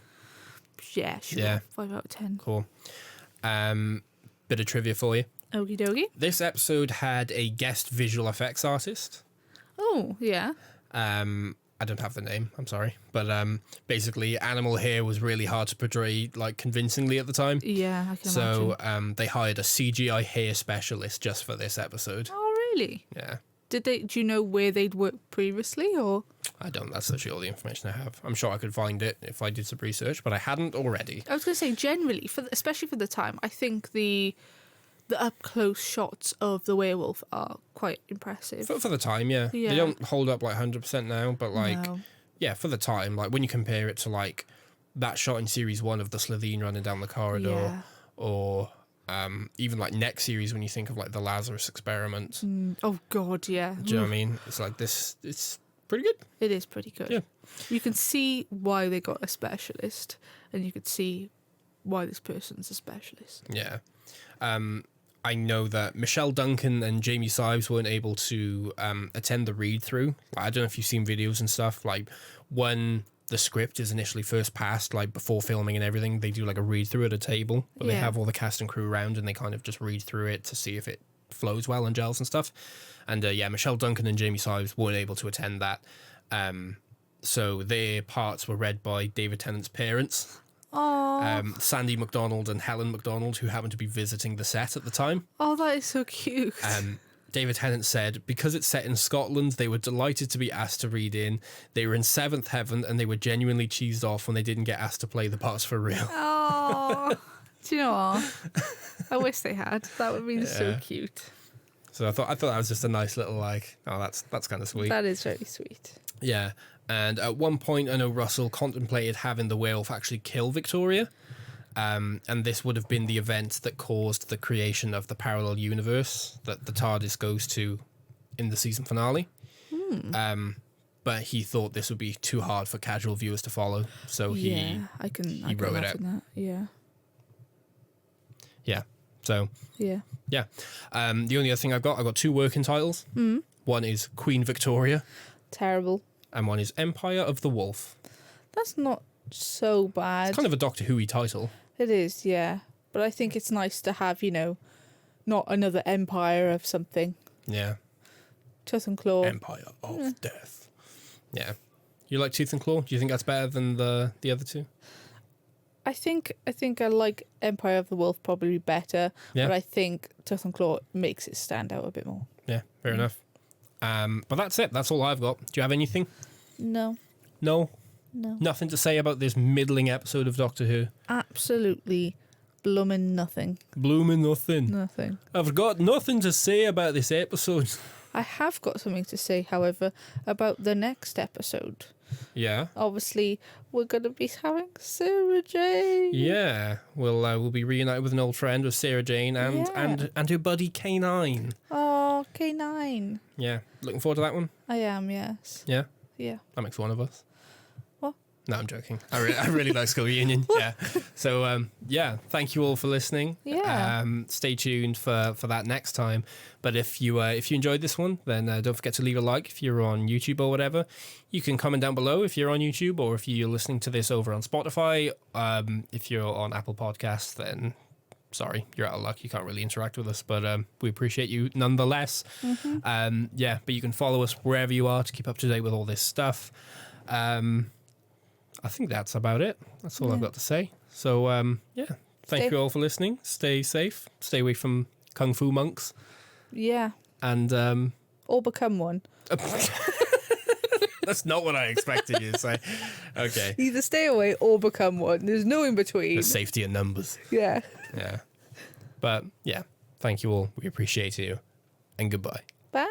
[SPEAKER 2] Yeah, sure.
[SPEAKER 1] Yeah.
[SPEAKER 2] 5 out of 10.
[SPEAKER 1] Cool. Bit of trivia for you.
[SPEAKER 2] Okie dokie.
[SPEAKER 1] This episode had a guest visual effects artist.
[SPEAKER 2] Oh, yeah.
[SPEAKER 1] I don't have the name, I'm sorry. But basically, animal hair was really hard to portray like convincingly at the time.
[SPEAKER 2] Yeah, I can imagine.
[SPEAKER 1] So they hired a CGI hair specialist just for this episode.
[SPEAKER 2] Oh, really?
[SPEAKER 1] Yeah.
[SPEAKER 2] Do you know where they'd worked previously, or?
[SPEAKER 1] I don't. That's literally all the information I have. I'm sure I could find it if I did some research, but I hadn't already.
[SPEAKER 2] I was going to say, generally, especially for the time, I think the up-close shots of the werewolf are quite impressive.
[SPEAKER 1] For the time, yeah. They don't hold up like 100% now, but like, yeah, for the time, like when you compare it to like that shot in series 1 of the Slitheen running down the corridor, or even like next series when you think of like the Lazarus experiment.
[SPEAKER 2] Oh God, yeah.
[SPEAKER 1] Do you know what I mean? It's like this. It's pretty good.
[SPEAKER 2] It is pretty good.
[SPEAKER 1] Yeah.
[SPEAKER 2] You can see why they got a specialist, and you could see why this person's a specialist.
[SPEAKER 1] Yeah. I know that Michelle Duncan and Jamie Sives weren't able to attend the read-through. I don't know if you've seen videos and stuff. Like, when the script is initially first passed, like before filming and everything, they do like a read-through at a table. But they have all the cast and crew around, and they kind of just read through it to see if it flows well and gels and stuff. And Michelle Duncan and Jamie Sives weren't able to attend that. So their parts were read by David Tennant's parents. Sandy McDonald and Helen McDonald, who happened to be visiting the set at the time.
[SPEAKER 2] Oh, that is so cute.
[SPEAKER 1] David Tennant said, because it's set in Scotland, they were delighted to be asked to read in. They were in seventh heaven, and they were genuinely cheesed off when they didn't get asked to play the parts for real.
[SPEAKER 2] Oh, do you know what? I wish they had. That would have been so cute.
[SPEAKER 1] So I thought that was just a nice little like, oh, that's kind of sweet.
[SPEAKER 2] That is very sweet.
[SPEAKER 1] Yeah. And at one point, I know Russell contemplated having the werewolf actually kill Victoria. And this would have been the event that caused the creation of the parallel universe that the TARDIS goes to in the season finale. But he thought this would be too hard for casual viewers to follow. So he wrote it out.
[SPEAKER 2] That. Yeah.
[SPEAKER 1] Yeah. So.
[SPEAKER 2] Yeah.
[SPEAKER 1] Yeah. The only other thing I've got 2 working titles. One is Queen Victoria.
[SPEAKER 2] Terrible.
[SPEAKER 1] And one is Empire of the Wolf.
[SPEAKER 2] That's not so bad.
[SPEAKER 1] It's kind of a Doctor Who-y title.
[SPEAKER 2] It is, yeah. But I think it's nice to have, not another empire of something.
[SPEAKER 1] Yeah.
[SPEAKER 2] Tooth and claw.
[SPEAKER 1] Empire of Death. Yeah. You like Tooth and Claw? Do you think that's better than the other two?
[SPEAKER 2] I think I like Empire of the Wolf probably better,
[SPEAKER 1] Yeah.
[SPEAKER 2] but I think Tooth and Claw makes it stand out a bit more.
[SPEAKER 1] Yeah, fair enough. But that's it. That's all I've got. Do you have anything?
[SPEAKER 2] No.
[SPEAKER 1] No?
[SPEAKER 2] No.
[SPEAKER 1] Nothing to say about this middling episode of Doctor Who?
[SPEAKER 2] Absolutely bloomin' nothing.
[SPEAKER 1] Blooming nothing.
[SPEAKER 2] Nothing.
[SPEAKER 1] I've got nothing to say about this episode.
[SPEAKER 2] I have got something to say, however, about the next episode.
[SPEAKER 1] Yeah.
[SPEAKER 2] Obviously, we're going to be having Sarah Jane.
[SPEAKER 1] Yeah. We'll be reunited with an old friend, with Sarah Jane and her buddy K9.
[SPEAKER 2] Oh, K9.
[SPEAKER 1] Yeah. Looking forward to that one?
[SPEAKER 2] I am, yes.
[SPEAKER 1] Yeah.
[SPEAKER 2] Yeah.
[SPEAKER 1] That makes one of us.
[SPEAKER 2] What?
[SPEAKER 1] No, I'm joking. I really like School Reunion. Yeah. So, yeah, thank you all for listening.
[SPEAKER 2] Yeah.
[SPEAKER 1] Stay tuned for that next time. But if you enjoyed this one, then don't forget to leave a like if you're on YouTube or whatever. You can comment down below if you're on YouTube, or if you're listening to this over on Spotify. If you're on Apple Podcasts, then sorry, you're out of luck. You can't really interact with us, but we appreciate you nonetheless.
[SPEAKER 2] Mm-hmm.
[SPEAKER 1] Yeah, but you can follow us wherever you are to keep up to date with all this stuff. I think that's about it. That's all I've got to say. So, yeah, thank you all for listening. Stay safe. Stay away from Kung Fu monks.
[SPEAKER 2] Yeah.
[SPEAKER 1] And
[SPEAKER 2] Or become one.
[SPEAKER 1] that's not what I expected you to say. Okay.
[SPEAKER 2] Either stay away or become one. There's no in between.
[SPEAKER 1] The safety in numbers.
[SPEAKER 2] Yeah.
[SPEAKER 1] Yeah. But, yeah, thank you all. We appreciate you. And goodbye.
[SPEAKER 2] Bye.